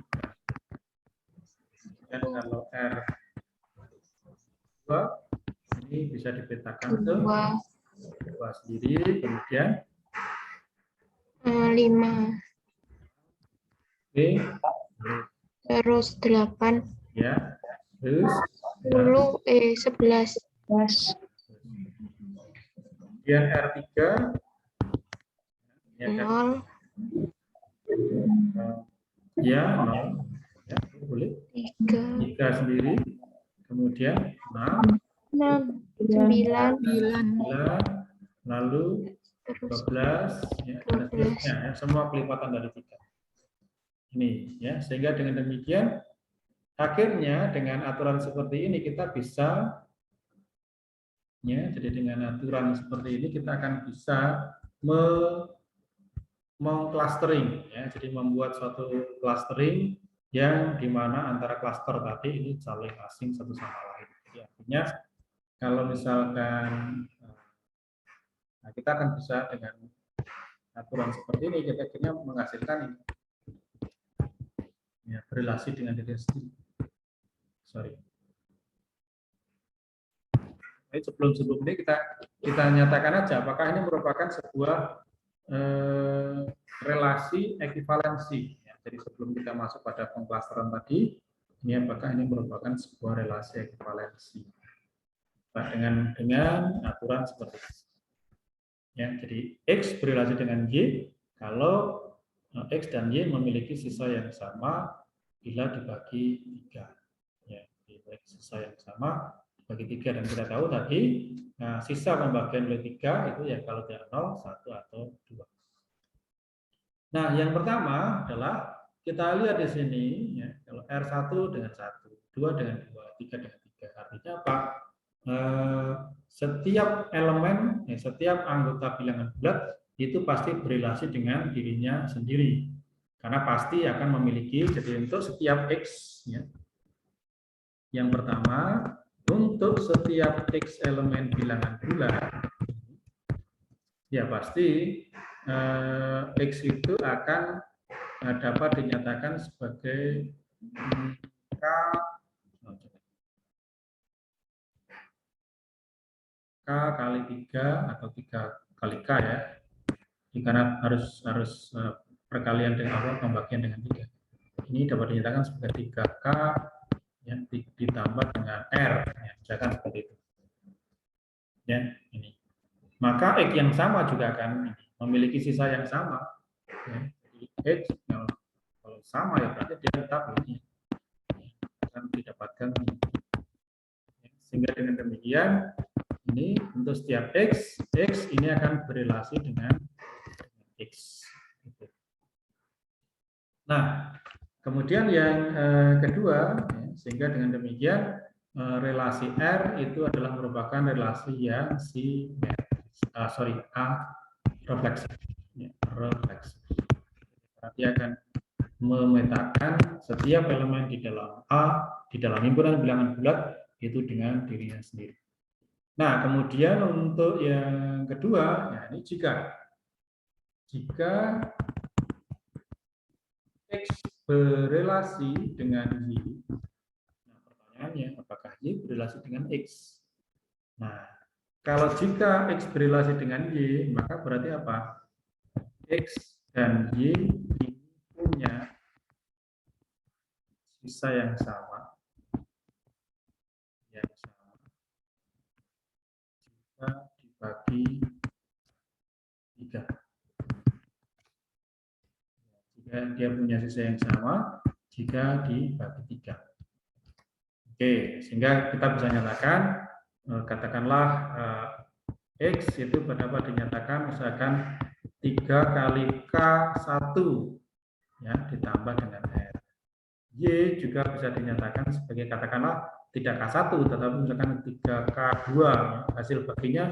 dan kalau R2 ini bisa dipetakan ke 2 sendiri, kemudian 5. B Terus 8. ya, terus 11. kemudian R3 ya, 0. ya 0 ya, boleh 3 sendiri, kemudian 6, 9. 9, lalu Terus 12 ya, dan seterusnya ya, semua pelipatan dari 3 ini ya, sehingga dengan demikian akhirnya dengan aturan seperti ini kita bisa ya, jadi dengan aturan seperti ini kita akan bisa mengclustering ya, jadi membuat suatu clustering yang dimana antara cluster tadi ini saling asing satu sama lain. Jadi artinya kalau misalkan nah, kita akan bisa dengan aturan seperti ini kita akhirnya menghasilkan ini ya, berelasi dengan diri sendiri. Sorry. Jadi sebelum ini kita nyatakan aja apakah ini merupakan sebuah relasi ekivalensi. Ya, jadi sebelum kita masuk pada pengklasteran tadi, ini apakah ini merupakan sebuah relasi ekivalensi nah, dengan aturan seperti ini. Ya, jadi X berelasi dengan Y kalau X dan Y memiliki sisa yang sama bila dibagi 3. Ya, dibagi sisa yang sama dibagi 3 dan kita tahu tadi nah, sisa pembagian oleh 3 itu ya kalau tidak 0, 1 atau 2. Nah, yang pertama adalah kita lihat di sini ya, kalau R1 dengan 1, 2 dengan 2, 3 dengan 3. Artinya apa? Setiap elemen, setiap anggota bilangan bulat itu pasti berelasi dengan dirinya sendiri. Karena pasti akan memiliki, jadi untuk setiap X, ya, yang pertama, untuk setiap X elemen bilangan bulat, ya pasti X itu akan dapat dinyatakan sebagai K kali 3 atau 3 kali K ya. Karena harus perkalian dengan pembagian dengan 3. Ini dapat dinyatakan sebagai 3K yang ditambah dengan R ya, misalkan seperti itu. Ya, ini. Maka X yang sama juga akan memiliki sisa yang sama. Ya, jadi X kalau sama ya berarti dia tetap ini akan didapatkan ini. Sehingga dengan demikian ini untuk setiap X ini akan berelasi dengan X. Nah, kemudian yang kedua, ya, sehingga dengan demikian relasi R itu adalah merupakan relasi yang A refleksi. Ya, refleksi. Dia akan memetakan setiap elemen di dalam A, di dalam himpunan bilangan bulat itu dengan dirinya sendiri. Nah, kemudian untuk yang kedua, ya ini jika X berelasi dengan Y, nah pertanyaannya apakah Y berelasi dengan X? Nah, kalau jika X berelasi dengan Y, maka berarti apa? X dan Y punya sisa yang sama. Dibagi 3. Jika dia punya sisa yang sama, jika dibagi 3. Oke, sehingga kita bisa nyatakan, katakanlah X itu dapat dinyatakan misalkan 3 kali K1 ya, ditambah dengan R. Y juga bisa dinyatakan sebagai katakanlah tidak K1, tetapi misalkan 3K2, ya, hasil baginya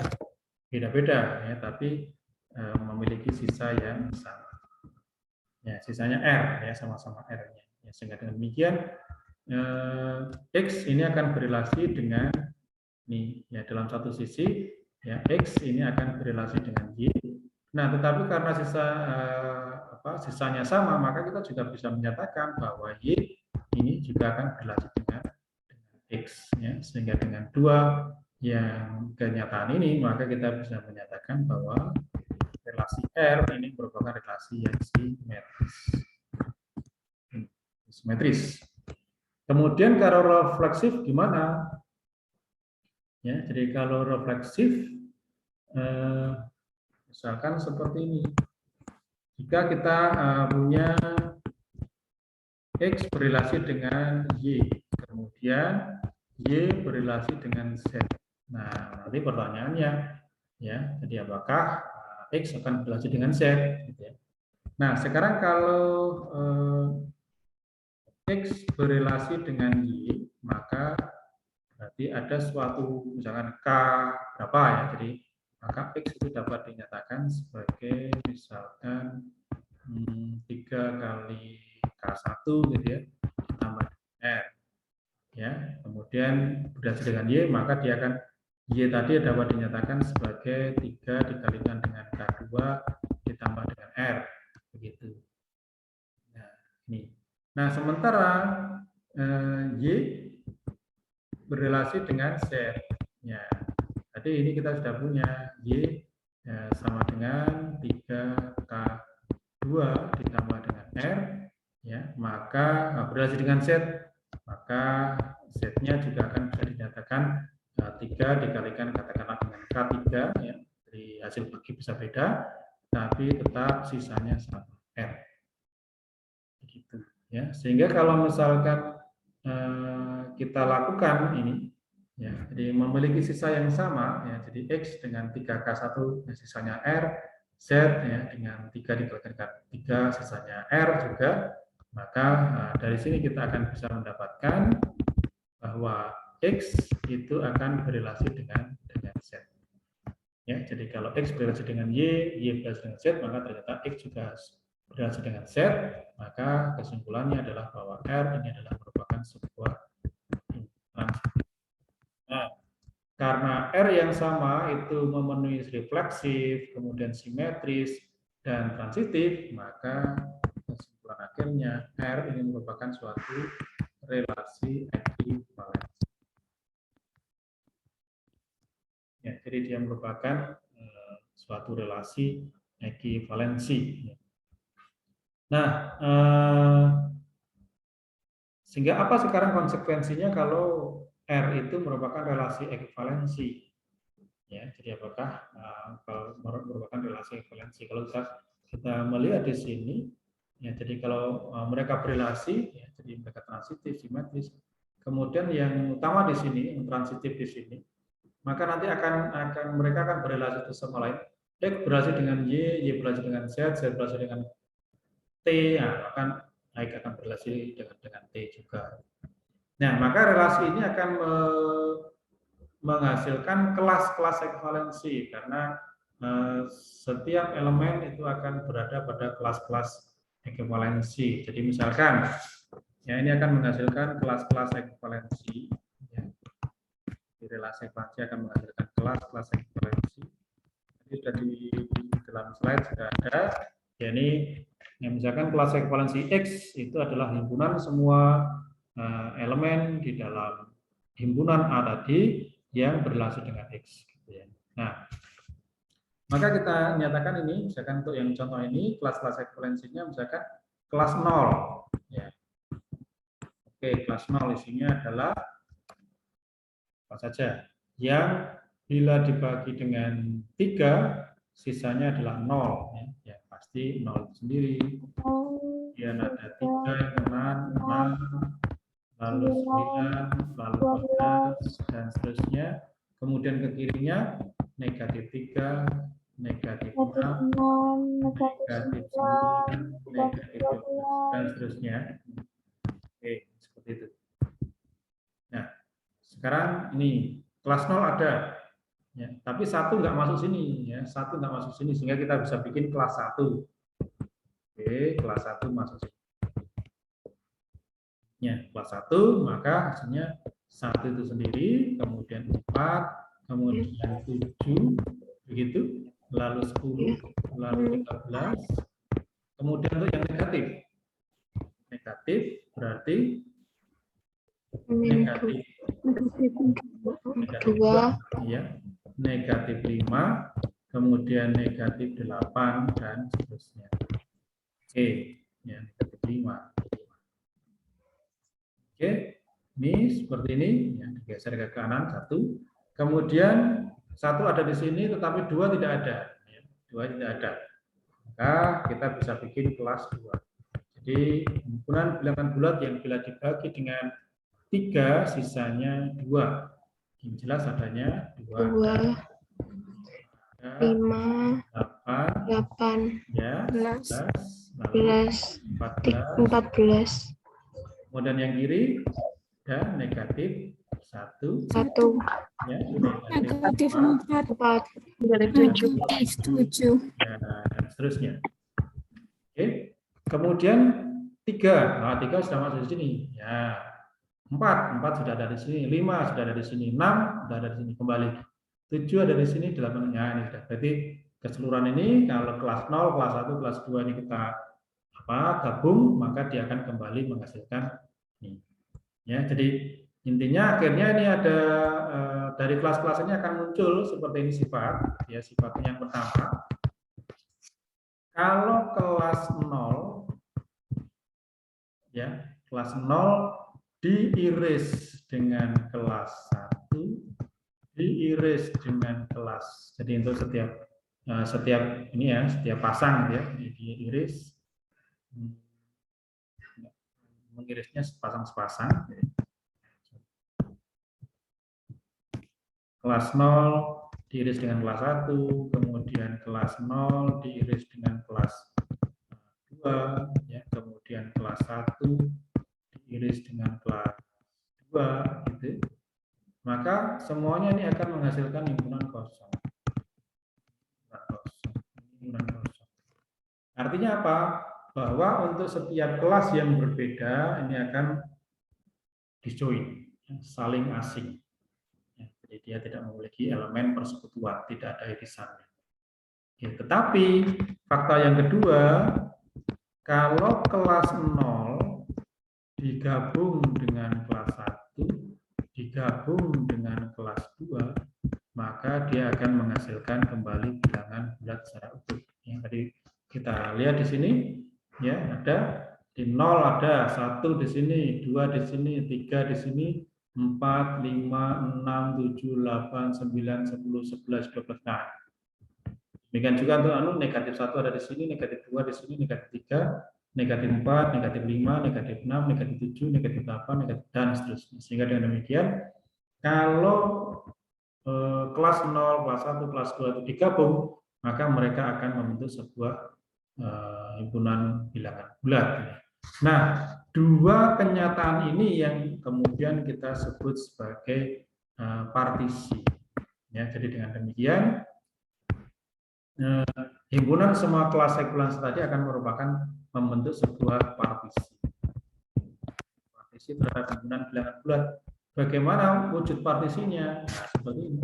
beda-beda ya, tapi memiliki sisa yang sama. Ya, sisanya R ya, sama-sama R-nya. Ya, sehingga dengan demikian X ini akan berrelasi dengan ini ya, dalam satu sisi ya X ini akan berrelasi dengan Y. Nah, tetapi karena sisanya sama, maka kita juga bisa menyatakan bahwa Y ini juga akan berrelasi dengan X ya, sehingga dengan dua yang kenyataan ini maka kita bisa menyatakan bahwa relasi R ini merupakan relasi yang simetris. Kemudian kalau refleksif gimana? Ya, jadi kalau refleksif, misalkan seperti ini. Jika kita punya X berrelasi dengan Y, kemudian Y berrelasi dengan Z. Nah, nanti pertanyaannya, ya, jadi apakah X akan berrelasi dengan Z? Gitu ya. Nah, sekarang kalau X berrelasi dengan Y, maka berarti ada suatu misalkan K berapa ya, jadi maka X itu dapat dinyatakan sebagai misalkan 3 kali K1 gitu ya, ditambah R ya, kemudian berrelasi dengan Y, maka dia akan Y tadi dapat dinyatakan sebagai 3 dikalikan dengan K2 ditambah dengan R begitu. Nah, ini. Nah, sementara Y berrelasi dengan Z. Ya, tadi ini kita sudah punya Y sama dengan 3K2 ditambah dengan R, ya, maka berrelasi dengan Z, maka Z-nya juga akan bisa dinyatakan 3 dikalikan katakanlah dengan K3, ya, dari hasil bagi bisa beda, tapi tetap sisanya sama R. Begitu. Ya, sehingga kalau misalkan kita lakukan ini, ya, jadi memiliki sisa yang sama, ya, jadi X dengan 3K1 ya, sisanya R, Z ya, dengan 3 dikalikan 3 sisanya R juga, maka dari sini kita akan bisa mendapatkan bahwa X itu akan berrelasi dengan Z. Ya, jadi kalau X berrelasi dengan Y berrelasi dengan Z, maka ternyata X juga berrelasi dengan Z, maka kesimpulannya adalah bahwa R ini adalah merupakan sebuah transitif. Nah, karena R yang sama itu memenuhi refleksif, kemudian simetris, dan transitif, maka kesimpulan akhirnya R ini merupakan suatu relasi ekivalensi. Ya, jadi dia merupakan suatu relasi ekivalensi. Nah, sehingga apa sekarang konsekuensinya kalau R itu merupakan relasi ekivalensi? Ya, jadi apakah kalau merupakan relasi ekivalensi? Kalau kita melihat di sini, ya, jadi kalau mereka berrelasi, ya, jadi mereka transitif, simetris. Kemudian yang utama di sini, yang transitif di sini, maka nanti mereka akan berrelasi satu sama lain. X berrelasi dengan Y berrelasi dengan Z berrelasi dengan T, ya, akan berrelasi dengan T juga. Nah, maka relasi ini akan menghasilkan kelas-kelas ekivalensi karena setiap elemen itu akan berada pada kelas-kelas ekivalensi. Jadi misalkan, ya, ini akan menghasilkan kelas-kelas ekivalensi. Ya. Di relasi ekivalensi akan menghasilkan kelas-kelas ekivalensi. Jadi sudah di dalam slide sudah ada. Ya, ini misalkan kelas ekivalensi X itu adalah himpunan semua elemen di dalam himpunan A tadi yang berrelasi dengan X. Gitu ya. Nah, maka kita nyatakan ini, misalkan untuk yang contoh ini, kelas-kelas ekivalensinya misalkan kelas 0. Ya. Oke, kelas 0 isinya adalah apa saja? Yang bila dibagi dengan 3, sisanya adalah 0. Ya, pasti 0 sendiri. Kemudian ada 3, 6, lalu 9, lalu 12, dan seterusnya. Kemudian ke kirinya negatif 3, negatif 6, negatif 9, negatif 12, dan seterusnya. Oke, seperti itu. Nah, sekarang ini kelas 0 ada. Ya, tapi 1 nggak masuk sini, ya 1 nggak masuk sini, sehingga kita bisa bikin kelas 1. Oke, kelas 1 masuk sini. Ya, kelas 1, maka hasilnya 1 itu sendiri, kemudian 4, kemudian 7, begitu, lalu 10, lalu 13, kemudian untuk yang negatif. Negatif berarti negatif 2, ya, negatif 5, kemudian negatif 8, dan seterusnya. Oke, ya, negatif 5. Oke, ini seperti ini, ya, digeser ke kanan 1. Kemudian 1 ada di sini, tetapi 2 tidak ada. Ya, 2 tidak ada. Maka kita bisa bikin kelas 2. Jadi himpunan bilangan bulat yang bila dibagi dengan 3, sisanya 2. Yang jelas adanya 2. 5, 8, ya, 11, 14. Kemudian yang kiri ada negatif 1, ya, Negatif 4. 7. dan seterusnya. Oke. Kemudian 3, nah 3 sudah masuk di sini. Ya, 4 sudah ada di sini, 5 sudah ada di sini, 6 sudah ada di sini, kembali. 7 ada di sini, 8, ya, ini sudah. Berarti keseluruhan ini kalau kelas 0, kelas 1, kelas 2 ini kita gabung, maka dia akan kembali menghasilkan ini. Ya, jadi intinya akhirnya ini ada dari kelas-kelas ini akan muncul seperti ini sifat, ya, sifatnya yang pertama. Kalau kelas 0, ya, kelas 0 diiris dengan kelas 1, diiris dengan kelas. Jadi untuk setiap ini ya, setiap pasang ya, diiris, mengirisnya sepasang-sepasang. Kelas 0 diiris dengan kelas 1, kemudian kelas 0 diiris dengan kelas 2, ya, kemudian kelas 1 diiris dengan kelas 2, gitu. Maka semuanya ini akan menghasilkan himpunan kosong. Artinya apa? Bahwa untuk setiap kelas yang berbeda ini akan disjoin, saling asing. Jadi dia tidak memiliki elemen persekutuan, tidak ada irisannya. Tetapi fakta yang kedua, kalau kelas 0 digabung dengan kelas 1, digabung dengan kelas 2, maka dia akan menghasilkan kembali bilangan bulat secara utuh. Yang tadi kita lihat di sini, ya, ada di 0 ada 1 di sini, 2 di sini, 3 di sini, 4, 5, 6, 7, 8, 9, 10, 11, 12. Nah, demikian juga untuk negatif 1 ada di sini, negatif 2 di sini, negatif 3, negatif 4, negatif 5, negatif 6, negatif 7, negatif 8, negatif, dan seterusnya. Sehingga dengan demikian, kalau kelas 0, kelas 1, kelas 2 itu digabung, maka mereka akan membentuk sebuah himpunan bilangan bulat. Nah, dua kenyataan ini yang kemudian kita sebut sebagai partisi. Ya, jadi dengan demikian, himpunan semua kelas sekulansi tadi akan merupakan membentuk sebuah partisi. Partisi terhadap himpunan bilangan bulat. Bagaimana wujud partisinya? Nah, seperti ini.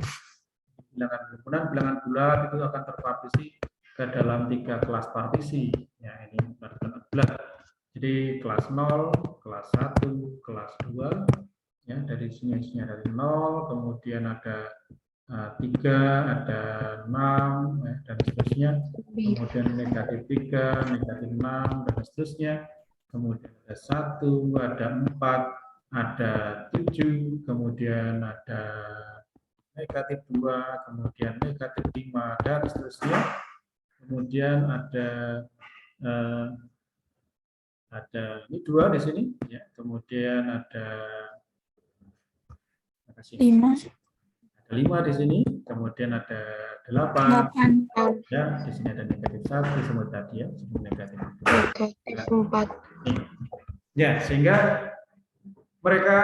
Bilangan bulat itu akan terpartisi ke dalam 3 kelas partisi. Ya, ini bilangan bulat. Jadi kelas 0, kelas 1, kelas 2. Ya, dari sini ada 0, kemudian ada 3, ada 6, ya, dan seterusnya. Kemudian negatif 3, negatif 6, dan seterusnya. Kemudian ada 1, ada 4, ada 7, kemudian ada negatif 2, kemudian negatif 5, dan seterusnya. Kemudian ada ini 2 di sini, ya. Kemudian ada 5. Ada 5 di sini, kemudian ada 8. Ya, di sini ada negatif 1 disebut tadi ya, sebut negatif 4. Ya, sehingga mereka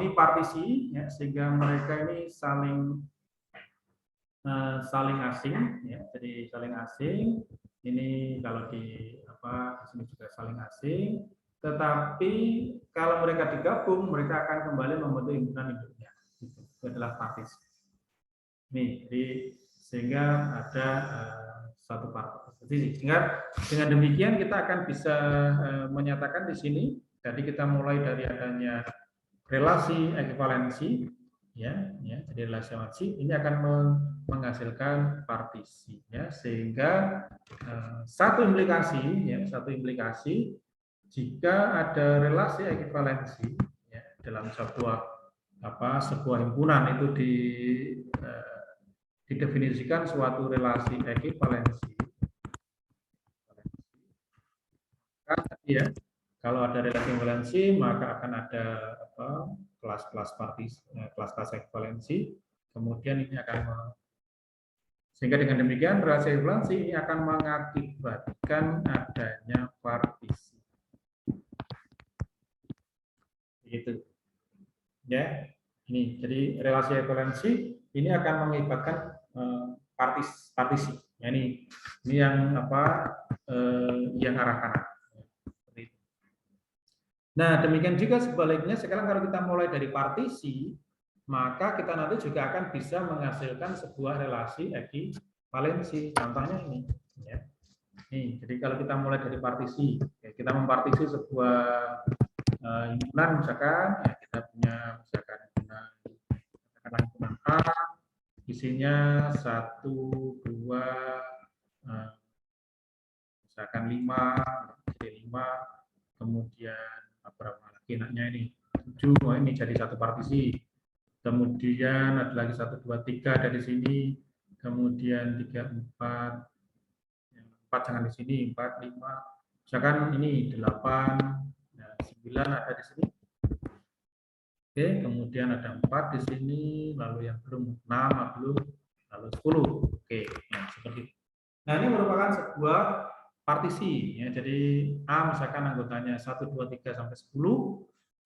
ini partisi, ya, sehingga mereka ini saling saling asing, ya. Jadi saling asing. Ini kalau di sini juga saling asing. Tetapi kalau mereka digabung, mereka akan kembali membentuk himpunan induknya. Itu adalah partisi. Nih, jadi sehingga ada satu partisi. Sehingga dengan demikian kita akan bisa menyatakan di sini. Jadi kita mulai dari adanya relasi ekuivalensi, jadi relasi ekuivalensi ini akan menghasilkan partisi, sehingga satu implikasi jika ada relasi ekuivalensi dalam sebuah himpunan itu didefinisikan suatu relasi ekuivalensi. Kalau ada relasi ekuivalensi, maka akan ada kelas-kelas partisi, kelas-kelas ekuivalensi. Kemudian ini akan sehingga dengan demikian relasi ekuivalensi ini akan mengakibatkan adanya partisi. Begitu. Ya, ini jadi relasi ekuivalensi ini akan mengakibatkan partisi. Ya, ini yang yang arah kanan. Nah, demikian juga sebaliknya, sekarang kalau kita mulai dari partisi, maka kita nanti juga akan bisa menghasilkan sebuah relasi ekuivalensi. Contohnya ini. Ya. Nih, jadi kalau kita mulai dari partisi, kita mempartisi sebuah himpunan, misalkan, kita punya misalkan himpunan A, isinya 1, 2, misalkan 5, jadi 5, kemudian berapa lagi enaknya ini 7, ini jadi satu partisi. Kemudian ada lagi 1, 2, 3 dari sini, kemudian 3, 4, 4 jangan di sini, 4, 5, misalkan ini 8, 9 ada di sini. Oke, kemudian ada 4 di sini, lalu yang belum 6, belum, lalu 10. Oke, seperti itu. Nah, ini merupakan sebuah partisi, jadi A misalkan anggotanya 1, 2, 3 sampai 10,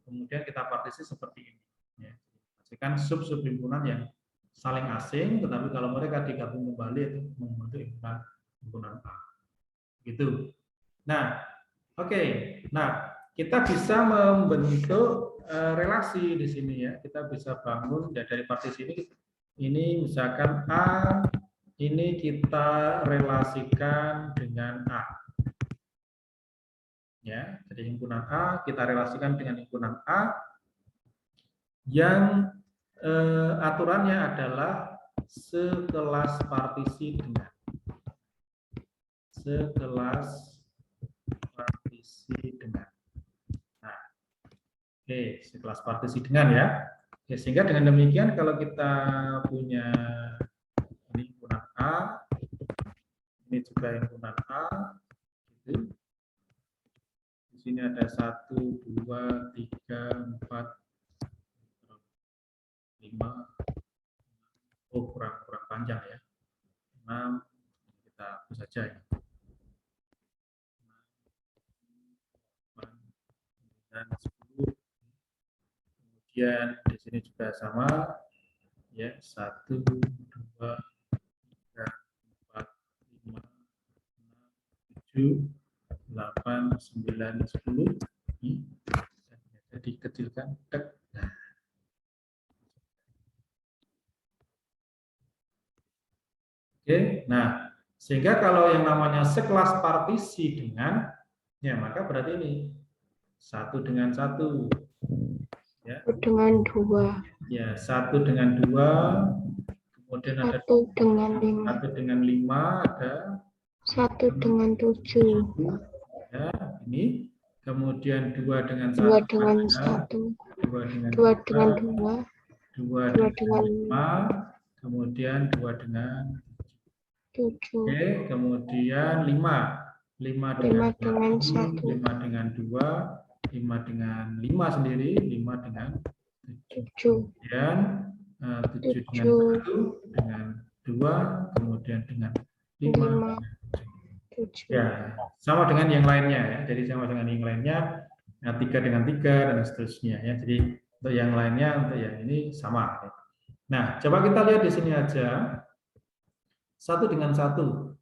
kemudian kita partisi seperti ini. Kan sub-sub himpunan yang saling asing, tetapi kalau mereka digabung kembali itu membentuk himpunan A. Gitu. Nah, oke. Nah, kita bisa membentuk relasi di sini ya. Kita bisa bangun dari partisi ini misalkan A ini kita relasikan dengan A. Ya, jadi himpunan A kita relasikan dengan himpunan A yang aturannya adalah sekelas partisi dengan. Nah, oke, sekelas partisi dengan ya. Oke, sehingga dengan demikian kalau kita punya ini himpunan A, ini juga himpunan A, gitu. Di sini ada 1, 2, 3, 4, 5. Oh, kurang panjang ya. 6, kita hapus saja ya. 10. Kemudian di sini juga sama ya, 1, 2, 3, 4, 5, 6, 7, 8, 9, 10. Ini jadi kecilkan. Oke, nah sehingga kalau yang namanya sekelas partisi dengan, ya maka berarti ini 1 dengan 1, ya. 1 dengan 2. Ya, 1 dengan 2, kemudian ada 1 dengan 5. 1 dengan 5 ada 1 dengan 7. Ya, ini kemudian 2 dengan 1. 2 dengan 1. 2 dengan 2. 2 dengan 5, kemudian 2 dengan 7. Oke, kemudian 5 dengan 1, 5 dengan 2, 5 dengan 5 sendiri, 5 dengan 7. Kemudian 7 dengan 1, dengan 2, kemudian dengan 5. Ya, sama dengan yang lainnya ya. Jadi sama dengan yang lainnya, 3 dengan 3 dan seterusnya ya. Jadi untuk yang lainnya, untuk yang ini sama. Nah, coba kita lihat di sini aja. 1 dengan 1,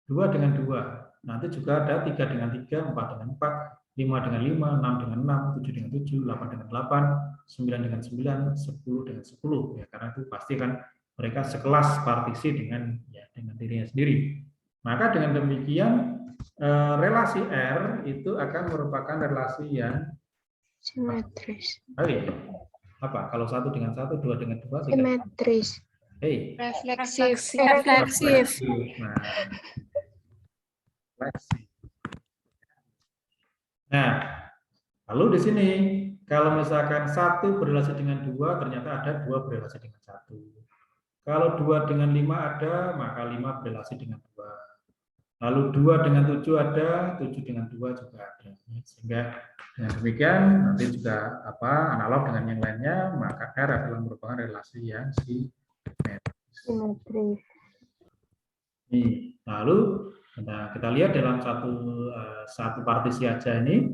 2 dengan 2. Nanti juga ada 3 dengan 3, 4 dengan 4, 5 dengan 5, 6 dengan 6, 7 dengan 7, 8 dengan 8, 9 dengan 9, 10 dengan 10. Ya, karena itu pasti kan mereka sekelas partisi dengan dengan dirinya sendiri. Maka dengan demikian relasi R itu akan merupakan relasi yang Simetris. Apa? Kalau 1 dengan 1, 2 dengan 2, Simetris. hey. Refleksif. Nah, nah, lalu di sini kalau misalkan 1 berrelasi dengan 2, ternyata ada 2 berrelasi dengan 1. Kalau 2 dengan 5 ada, maka 5 berrelasi dengan 2. Lalu 2 dengan 7 ada, 7 dengan 2 juga ada. Sehingga dengan demikian nanti juga analog dengan yang lainnya, maka R adalah merupakan relasi yang Simetris. Lalu kita lihat dalam satu partisi aja ini,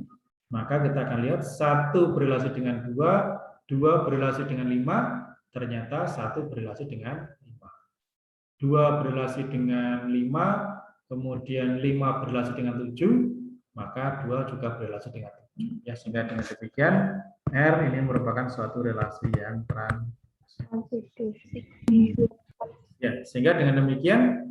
maka kita akan lihat 1 berrelasi dengan 2, 2 berrelasi dengan 5, ternyata 1 berrelasi dengan 5. 2 berrelasi dengan 5, kemudian 5 berrelasi dengan 7, maka 2 juga berrelasi dengan 7. Ya, sehingga dengan demikian R ini merupakan suatu relasi yang transitif. Ya, sehingga dengan demikian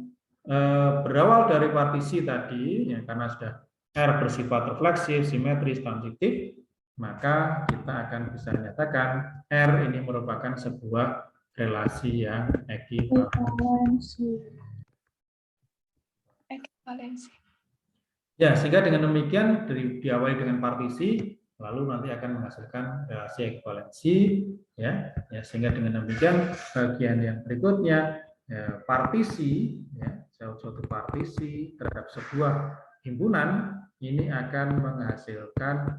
berawal dari partisi tadi, ya, karena sudah R bersifat refleksif, simetris, transitif, maka kita akan bisa menyatakan R ini merupakan sebuah relasi yang ekivalensi. Ya, sehingga dengan demikian diawali dengan partisi, lalu nanti akan menghasilkan relasi ekivalensi, ya, sehingga dengan demikian bagian yang berikutnya partisi, ya, suatu partisi terhadap sebuah himpunan ini akan menghasilkan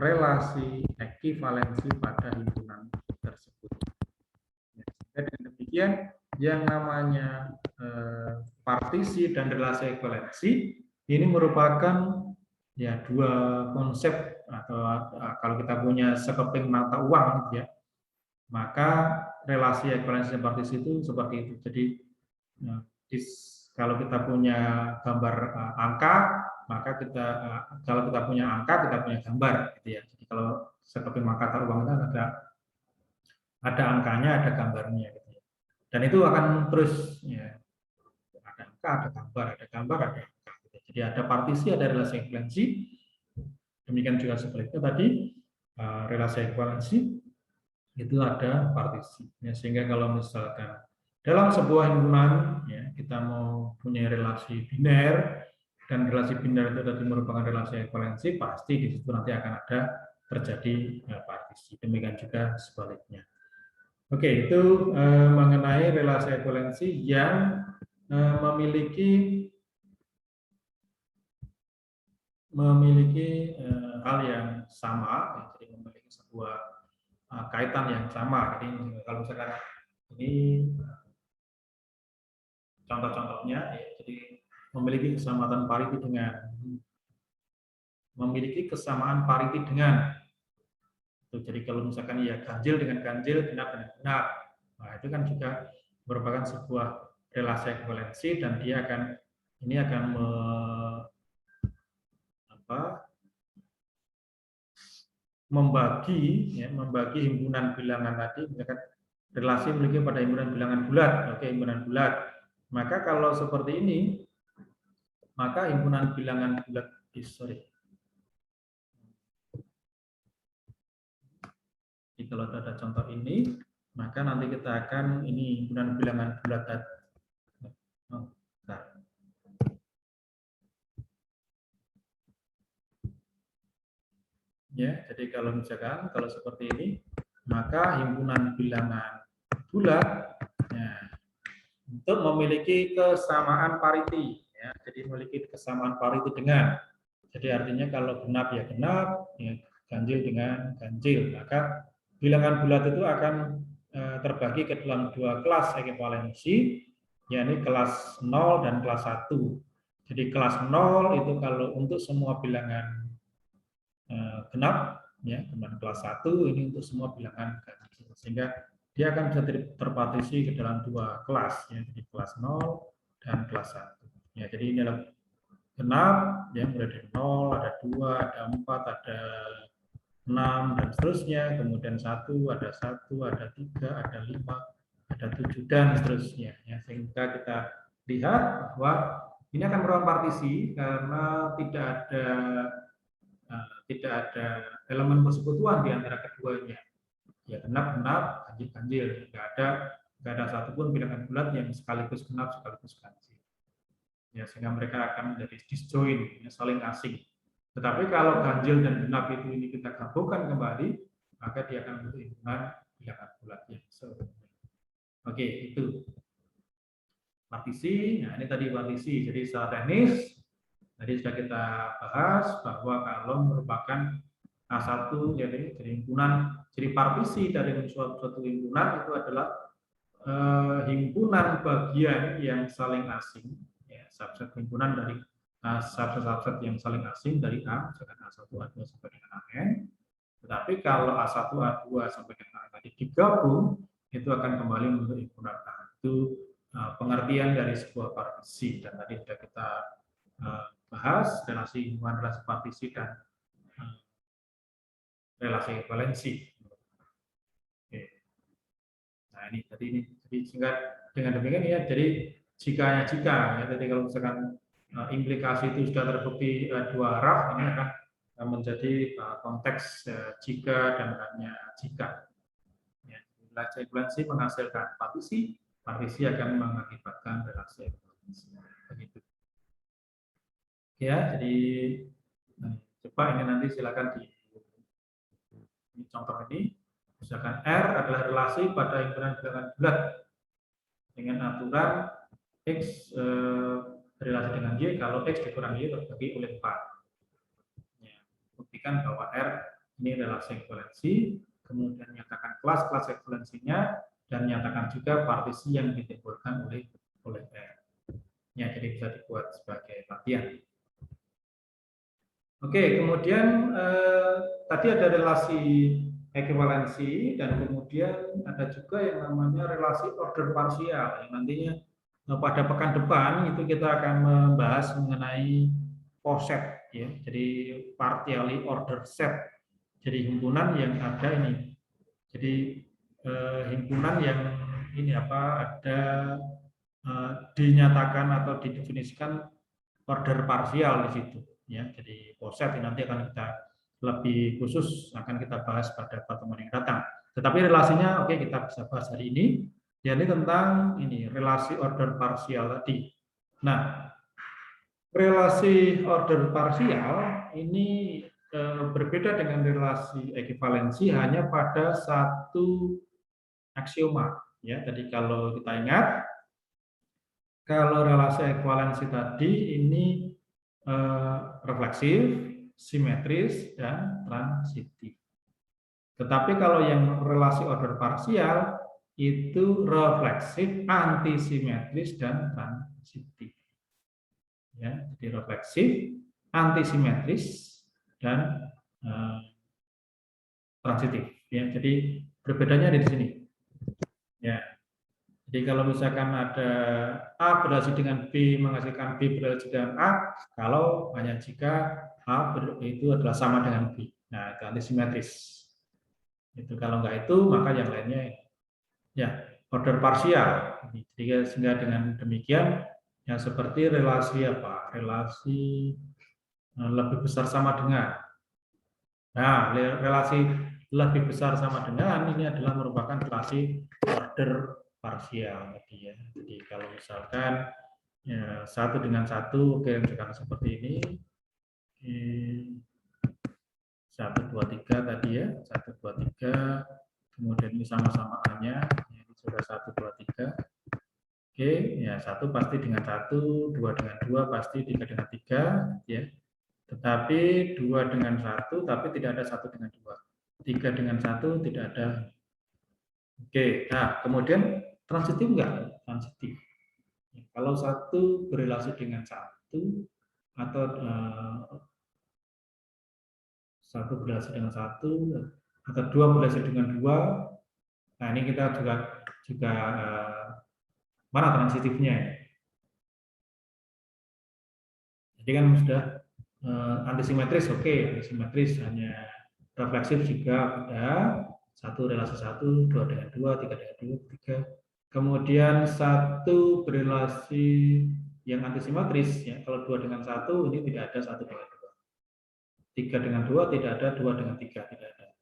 relasi ekivalensi pada himpunan tersebut. Ya, dengan demikian yang namanya partisi dan relasi ekivalensi ini merupakan dua konsep, atau kalau kita punya sekeping mata uang, ya, maka relasi ekuivalensi dan partisi itu seperti itu. Jadi kalau kita punya gambar angka, maka kalau kita punya angka, kita punya gambar, gitu ya. Jadi kalau sekeping mata uang itu ada angkanya, ada gambarnya, gitu ya. Dan itu akan terus, ya, ada angka, ada gambar, ada gambar, ada angka. Gitu. Jadi ada partisi, ada relasi ekuivalensi. Demikian juga sebaliknya tadi relasi ekuivalensi itu ada partisi, ya, sehingga kalau misalkan dalam sebuah himpunan, ya, kita mau punya relasi biner dan relasi biner itu tadi merupakan relasi ekuivalensi, pasti di situ nanti akan ada terjadi partisi. Demikian juga sebaliknya. Oke, itu mengenai relasi ekuivalensi yang memiliki hal yang sama, jadi memiliki sebuah kaitan yang sama. Jadi kalau misalkan ini contoh-contohnya, ya, jadi memiliki kesamaan pariti dengan jadi kalau misalkan ya ganjil dengan ganjil, genap dengan genap, nah itu kan juga merupakan sebuah relasi ekuivalensi, dan dia akan membagi himpunan bilangan tadi, misalkan relasi memiliki pada himpunan bilangan bulat. Oke, himpunan bulat. Maka kalau seperti ini, maka himpunan bilangan bulat, Jadi kalau ada contoh ini, maka nanti kita akan ini himpunan bilangan bulat tadi. Ya, jadi kalau misalkan seperti ini, maka himpunan bilangan bulat, ya, untuk memiliki kesamaan pariti, ya, jadi memiliki kesamaan pariti dengan, jadi artinya kalau genap ya genap, ya, ganjil dengan ganjil, maka bilangan bulat itu akan terbagi ke dalam dua kelas ekivalensi, yakni kelas 0 dan kelas 1. Jadi kelas 0 itu kalau untuk semua bilangan genap, ya, kemudian kelas 1 ini untuk semua bilangan ganjil, sehingga dia akan bisa terpartisi ke dalam dua kelas, ya, jadi kelas 0 dan kelas 1. Ya, jadi ini adalah genap, ya, mulai dari 0, ada 2, ada 4, ada 6, dan seterusnya, kemudian 1, ada 3, ada 5, ada 7, dan seterusnya. Ya, sehingga kita lihat bahwa ini akan merupakan partisi karena tidak ada elemen persekutuan di antara keduanya. Ya, genap, ganjil. Nggak ada satupun bilangan bulat yang sekaligus genap sekaligus ganjil. Ya, sehingga mereka akan menjadi disjoin, ya, saling asing. Tetapi kalau ganjil dan genap ini kita gabungkan kembali, maka dia akan bentuk himpunan bilangan bulat yang seutuhnya. Oke, itu partisi. Nah, ini tadi partisi. Jadi secara teknis tadi sudah kita bahas bahwa kalau merupakan A1, jadi himpunan, jadi partisi dari suatu himpunan itu adalah himpunan bagian yang saling asing, ya, subset himpunan dari subset yang saling asing dari A, misalkan A1, A2 sampai dengan AN. Tetapi kalau A1, A2 sampai dengan A tadi digabung, itu akan kembali membentuk himpunan A. Itu pengertian dari sebuah partisi, dan tadi sudah kita bahas relasi hubungan relasi partisi dan relasi equivalensi. Oke. Nah, ini jadi sehingga dengan demikian ya, jadi jika ya, jadi kalau misalkan implikasi itu sudah terbukti dua arah, ini akan menjadi konteks jika dan hanya jika. Ya, relasi equivalensi menghasilkan partisi akan mengakibatkan relasi equivalensi. Begitu. Ya, jadi coba ini nanti silakan di contoh ini, misalkan R adalah relasi pada himpunan bilangan bulat dengan aturan X relasi dengan Y kalau X dikurangi Y terbagi oleh 4. Ya, buktikan bahwa R ini relasi ekuivalensi, kemudian nyatakan kelas ekuivalensinya, dan nyatakan juga partisi yang ditimbulkan oleh R. Ya, jadi bisa dibuat sebagai latihan. Oke, kemudian tadi ada relasi ekuivalensi, dan kemudian ada juga yang namanya relasi order parsial. Yang nantinya pada pekan depan itu kita akan membahas mengenai poset, ya. Jadi partially ordered set. Jadi himpunan yang ada ini. Jadi himpunan yang ini ada dinyatakan atau didefinisikan order parsial di situ. Ya, jadi poset ini nanti akan kita lebih khusus akan kita bahas pada pertemuan yang datang. Tetapi relasinya oke, kita bisa bahas hari ini. Ya, ini tentang ini relasi order parsial tadi. Nah, relasi order parsial ini berbeda dengan relasi ekuivalensi hanya pada satu aksioma. Ya, tadi kalau kita ingat, kalau relasi ekuivalensi tadi ini refleksif, simetris, dan transitif. Tetapi kalau yang relasi order parsial itu refleksif, antisimetris, dan transitif. Ya, jadi refleksif, antisimetris, dan transitif. Ya, jadi berbedanya di sini. Ya. Jadi kalau misalkan ada A berrelasi dengan B menghasilkan B berrelasi dengan A, kalau hanya jika A itu adalah sama dengan B. Nah, itu antisimetris. Itu kalau enggak itu, maka yang lainnya ya order parsial. Jadi sehingga dengan demikian yang seperti relasi apa? Relasi lebih besar sama dengan. Nah, relasi lebih besar sama dengan ini adalah merupakan relasi order parsial tadi ya. Jadi kalau misalkan ya, 1 dengan 1, oke, misalkan seperti ini. 1, 2, 3 tadi ya, 1, 2, 3. Kemudian ini sama-sama A-nya, ini sudah 1, 2, 3. Oke, ya 1 pasti dengan 1, 2 dengan 2 pasti, 3 dengan 3, ya. Tetapi 2 dengan 1, tapi tidak ada 1 dengan 2. 3 dengan 1 tidak ada. Oke, nah kemudian transitif enggak? Transitif. Kalau 1 berrelasi dengan 1 atau 1 berrelasi dengan 1 atau 2 berrelasi dengan 2 Nah, ini kita juga mana transitifnya? Jadi kan sudah antisimetris, oke, antisimetris hanya refleksif juga ada 1 relasi 1, 2 dengan 2, 3 dengan 2, 3. Kemudian 1 berrelasi yang antisimetris, ya, kalau 2 dengan 1 ini tidak ada 1 dengan 2. 3 dengan 2 tidak ada, 2 dengan 3 tidak ada.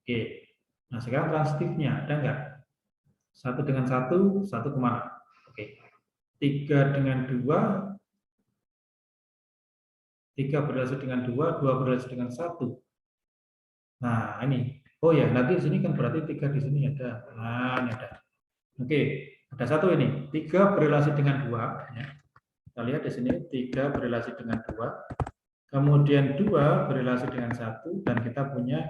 Oke. Nah, sekarang transitifnya ada enggak? 1 dengan 1 kemana? Oke. 3 dengan 2, 3 berrelasi dengan 2, 2 berrelasi dengan 1. Nah, ini. Oh ya, nanti di sini kan berarti 3 di sini ada. Nah, ini ada. Oke, ada 1 ini. 3 berrelasi dengan 2. Ya. Kita lihat di sini 3 berrelasi dengan 2. Kemudian 2 berrelasi dengan 1. Dan kita punya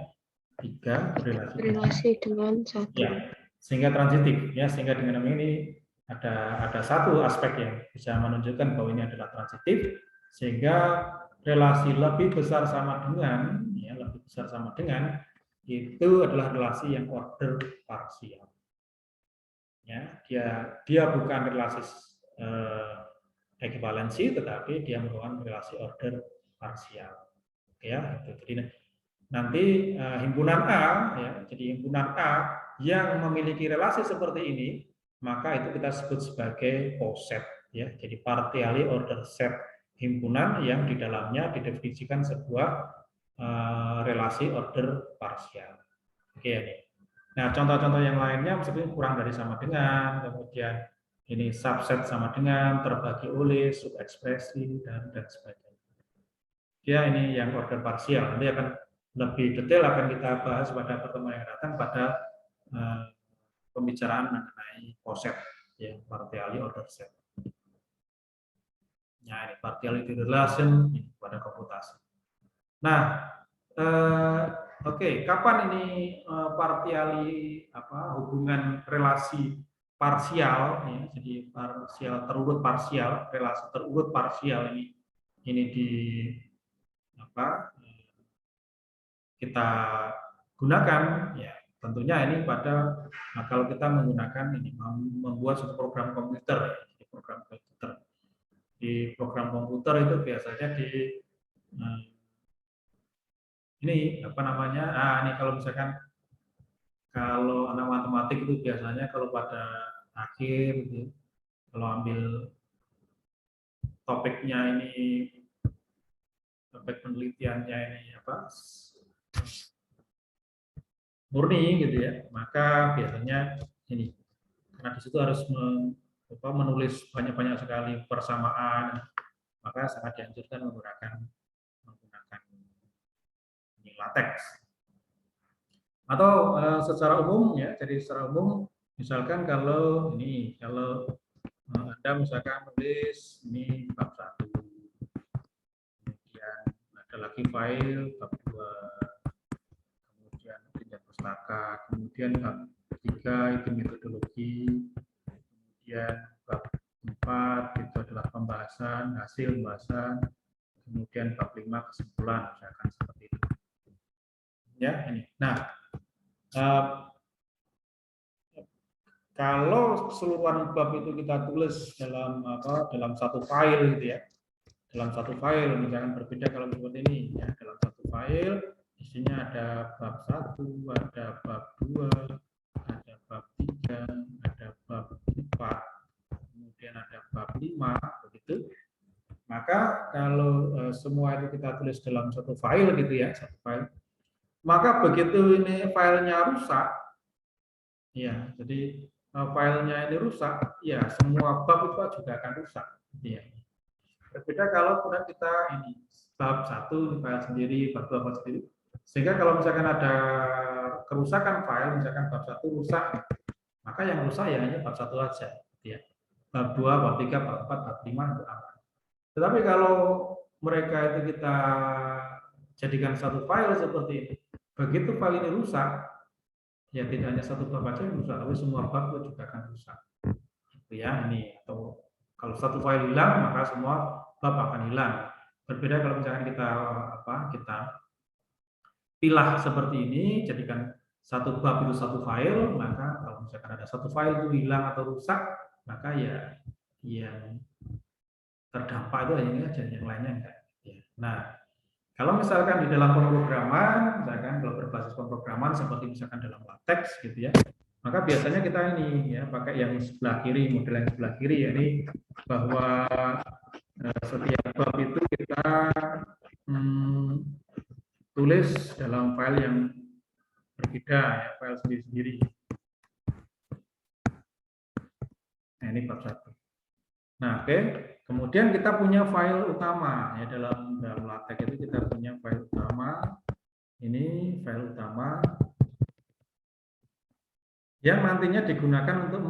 3 berrelasi dengan 1. Ya, sehingga transitif. Ya, sehingga dengan ini ada 1 aspek yang bisa menunjukkan bahwa ini adalah transitif. Sehingga relasi lebih besar sama dengan, ya, lebih besar sama dengan, itu adalah relasi yang order parsial. Ya, dia bukan relasi ekivalensi, tetapi dia merupakan relasi order parsial. Ya, jadi nanti himpunan A, ya, jadi himpunan A yang memiliki relasi seperti ini, maka itu kita sebut sebagai poset. Ya, jadi partially ordered set himpunan yang di dalamnya didefinisikan sebuah relasi order parsial. Oke, ini. Nah, contoh-contoh yang lainnya meskipun kurang dari sama dengan, kemudian ini subset sama dengan, terbagi oleh, subekspresi, dan sebagainya. Ya, ini yang order parsial. Nanti akan lebih detail akan kita bahas pada pertemuan yang datang pada pembicaraan mengenai poset, ya, partially ordered set. Nah, ini partiality relation pada komputasi. Nah, oke, kapan ini partially hubungan relasi parsial, ya, jadi parsial terurut parsial, relasi terurut parsial ini kita gunakan, ya, tentunya ini pada kalau kita menggunakan ini membuat suatu program komputer, ya, jadi program komputer. Di program komputer itu biasanya ini apa namanya? Ini kalau misalkan kalau anak matematik itu biasanya kalau pada akhir gitu, kalau ambil topiknya ini, topik penelitiannya ini murni gitu ya, maka biasanya ini karena di situ harus menulis banyak-banyak sekali persamaan, maka sangat dianjurkan menggunakan LaTeX. Atau secara umum, ya, jadi secara umum misalkan kalau Anda misalkan nulis ini bab 1, kemudian ada lagi file bab 2, kemudian pindah pustaka, kemudian bab 3 itu metodologi, kemudian bab 4 itu adalah pembahasan, hasil pembahasan, kemudian bab 5 kesimpulan, misalkan seperti itu. Ya, ini. Nah, kalau keseluruhan bab itu kita tulis dalam satu file gitu ya, dalam satu file, misalkan berbeda kalau seperti ini, ya, dalam satu file isinya ada bab 1, ada bab 2, ada bab 3, ada bab 4, kemudian ada bab 5, begitu. Maka kalau semua itu kita tulis dalam satu file gitu ya, satu file, maka begitu ini filenya rusak, ya, jadi filenya ini rusak, ya, semua bab itu juga akan rusak. Ya. Berbeda kalau kemudian kita ini bab 1 file sendiri, bab 2 file sendiri, sehingga kalau misalkan ada kerusakan file, misalkan bab 1 rusak, maka yang rusak ya hanya bab 1 aja, ya. Bab 2, bab 3, bab 4, bab 5 itu aman. Tetapi kalau mereka itu kita jadikan satu file seperti ini, begitu file ini rusak, ya tidak hanya satu bab saja yang rusak, tapi semua bab itu juga akan rusak. Itu ya, ini. Atau kalau satu file hilang, maka semua bab akan hilang. Berbeda kalau misalkan kita pilah seperti ini, jadikan satu bab itu satu file, maka kalau misalkan ada satu file itu hilang atau rusak, maka ya yang terdampak itu hanya aja, yang lainnya enggak. Nah, kalau misalkan di dalam pemrograman, misalkan kalau berbasis pemrograman seperti misalkan dalam LaTeX gitu ya, maka biasanya kita ini ya pakai yang sebelah kiri, model yang sebelah kiri ya, ini bahwa setiap bab itu kita tulis dalam file yang berbeda ya, file sendiri-sendiri. Nah, ini bab 1. Nah, oke. Kemudian kita punya file utama ya, dalam LaTeX itu kita punya file utama. Ini file utama yang nantinya digunakan untuk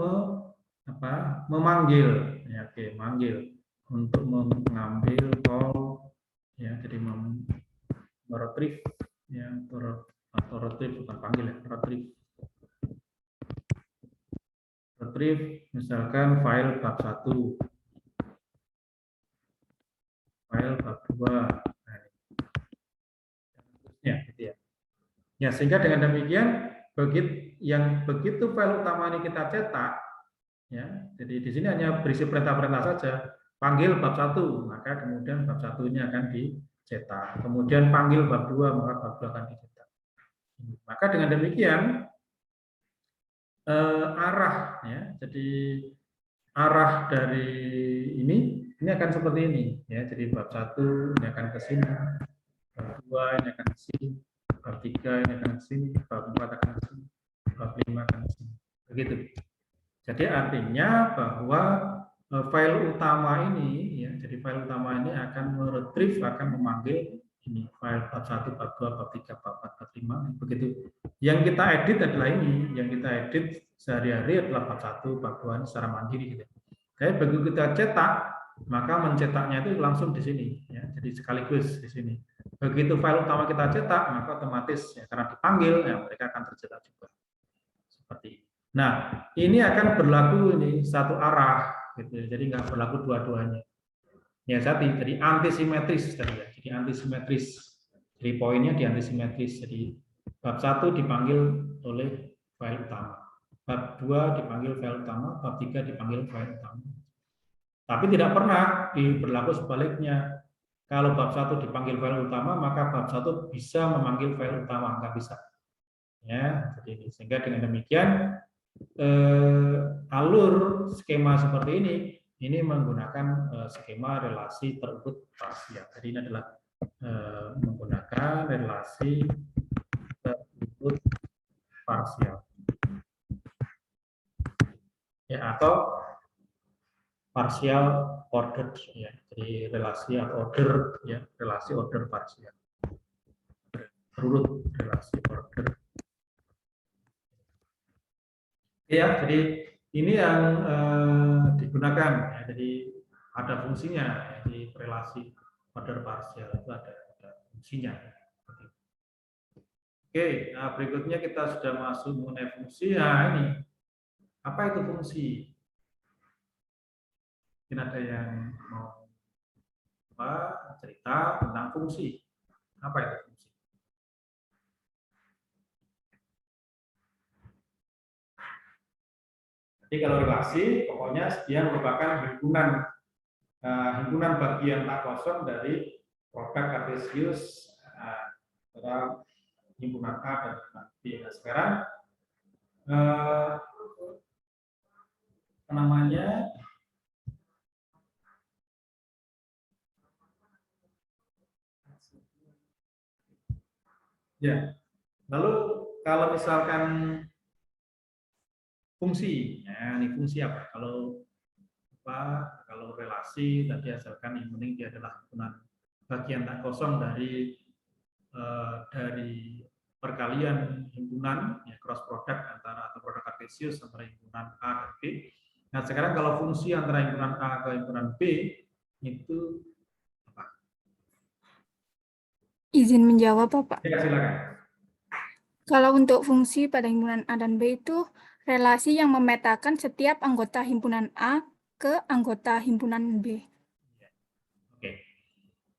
memanggil ya, oke, manggil untuk mengambil call ya, jadi meretrieve ya, atau retrieve bukan panggil ya, retrieve misalkan file bab 1, file bab 2, nah, ya, gitu ya. Ya, sehingga dengan demikian begitu file utama ini kita cetak ya, jadi di sini hanya berisi perintah-perintah saja. Panggil bab 1, maka kemudian bab 1 ini akan dicetak. Kemudian panggil bab 2, maka bab 2 akan dicetak. Maka dengan demikian arah ya, jadi arah dari ini akan seperti ini ya. Jadi bab 1 ini akan ke sini, bab 2 ini akan ke sini, bab 3 ini akan ke sini, bab 4 akan ke sini, bab 5 akan ke sini. Begitu. Jadi artinya bahwa file utama ini ya, jadi file utama ini akan meretrieve, akan memanggil ini file bab 1, bab 2, bab 3, bab 4, bab 5 begitu. Yang kita edit adalah ini, yang kita edit sehari-hari adalah bab 1, bab 2 ini secara mandiri gitu. Jadi begitu kita cetak, maka mencetaknya itu langsung di sini ya. Jadi sekaligus di sini. Begitu file utama kita cetak, maka otomatis ya, karena dipanggil ya mereka akan tercetak juga. Seperti ini. Nah, ini akan berlaku ini satu arah gitu. Jadi nggak berlaku dua-duanya. Ya, jadi antisimetris tadi ya. Jadi antisimetris. Jadi poinnya di antisimetris. Jadi bab 1 dipanggil oleh file utama. Bab 2 dipanggil file utama, bab 3 dipanggil file utama. Tapi tidak pernah berlaku sebaliknya. Kalau bab 1 dipanggil file utama, maka bab 1 bisa memanggil file utama, nggak bisa. Ya, jadi sehingga dengan demikian alur skema seperti ini menggunakan skema relasi terurut parsial. Jadi ini adalah menggunakan relasi terurut parsial. Ya, atau partial ordered ya. Jadi relasi atau order ya, relasi order parsial. Terurut relasi order. Ya, jadi ini yang digunakan ya, jadi ada fungsinya ya, di relasi order parsial itu ada fungsinya. Oke, nah berikutnya kita sudah masuk mengenai fungsi. Nah ini apa itu fungsi? Mungkin ada yang mau cerita tentang fungsi. Apa itu fungsi? Jadi kalau relasi, pokoknya dia merupakan himpunan bagian tak kosong dari produk kartesius antara himpunan A dan himpunan B. Nah, sekarang namanya ya. Lalu kalau misalkan fungsi, ya ini fungsi apa? Kalau relasi tadi asalkan yang penting dia adalah himpunan bagian tak kosong dari perkalian himpunan ya, cross product atau produk kartesius antara himpunan A dan B. Nah sekarang kalau fungsi antara himpunan A ke himpunan B itu apa? Izin menjawab, Pak. Ya, silakan. Kalau untuk fungsi pada himpunan A dan B itu relasi yang memetakan setiap anggota himpunan A ke anggota himpunan B. Oke.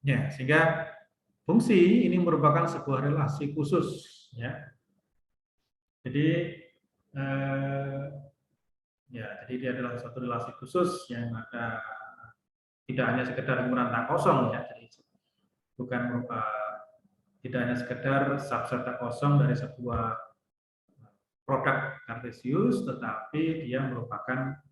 Ya, sehingga fungsi ini merupakan sebuah relasi khusus ya. Jadi ya, jadi dia adalah satu relasi khusus yang ada tidak hanya sekedar himpunan tak kosong ya, jadi bukan tidak hanya sekedar subset tak kosong dari sebuah produk kartesius, tetapi dia merupakan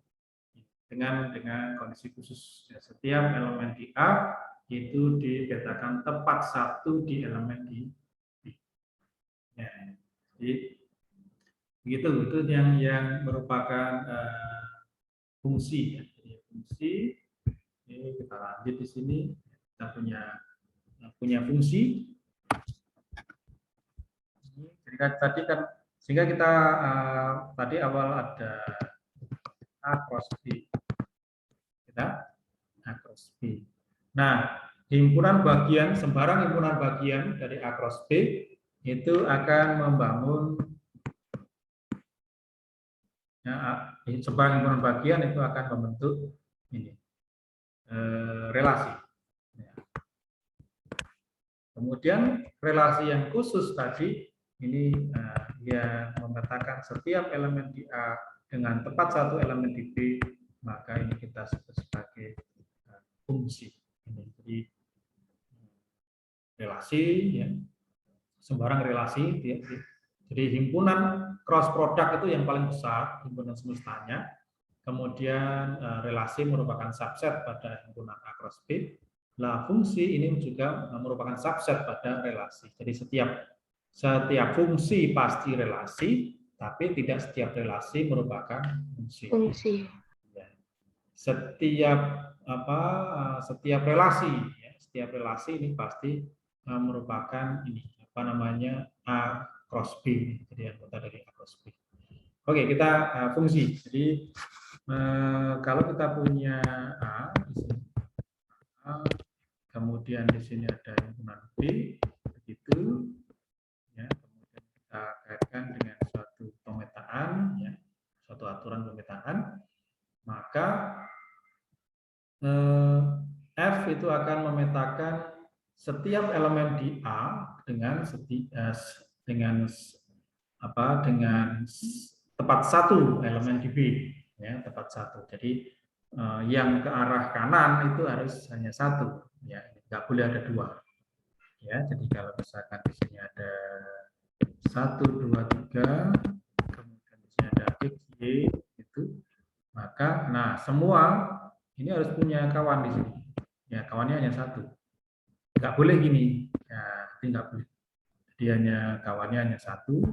dengan kondisi khusus. Ya, setiap elemen di A itu dipetakan tepat satu di elemen di B. Ya, jadi begitu, itu yang merupakan fungsi. Ya. Jadi fungsi ini kita lanjut di sini, kita punya fungsi. Sehingga kita tadi awal ada A cross B. Kita A cross B. Nah, himpunan bagian, sembarang himpunan bagian dari A cross B itu akan membangun ya, sembarang himpunan bagian itu akan membentuk ini relasi. Ya. Kemudian relasi yang khusus tadi ini dia memetakan setiap elemen di A dengan tepat satu elemen di B, maka ini kita sebut sebagai fungsi. Ini jadi relasi, ya, sembarang relasi. Jadi himpunan cross product itu yang paling besar, himpunan semestanya. Kemudian relasi merupakan subset pada himpunan A cross B. Nah, fungsi ini juga merupakan subset pada relasi. Jadi setiap fungsi pasti relasi, tapi tidak setiap relasi merupakan fungsi. Ya. Setiap relasi, ya, setiap relasi ini pasti merupakan ini apa namanya A cross B, jadi anggota dari A cross B. Oke, kita fungsi. Jadi kalau kita punya A di sini, A, kemudian di sini ada himpunan B, begitu. Ya, kemudian kita kaitkan dengan suatu pemetaan, ya, suatu aturan pemetaan, maka F itu akan memetakan setiap elemen di A dengan tepat satu elemen di B, ya, tepat satu. Jadi yang ke arah kanan itu harus hanya satu, ya, nggak boleh ada dua. Ya, jadi kalau misalkan di sini ada 1, 2, 3, kemudian di sini ada X, Y, itu, maka, nah semua ini harus punya kawan di sini. Ya, kawannya hanya satu. Nggak boleh gini. Ya, ini nggak boleh. Jadi kawannya hanya satu.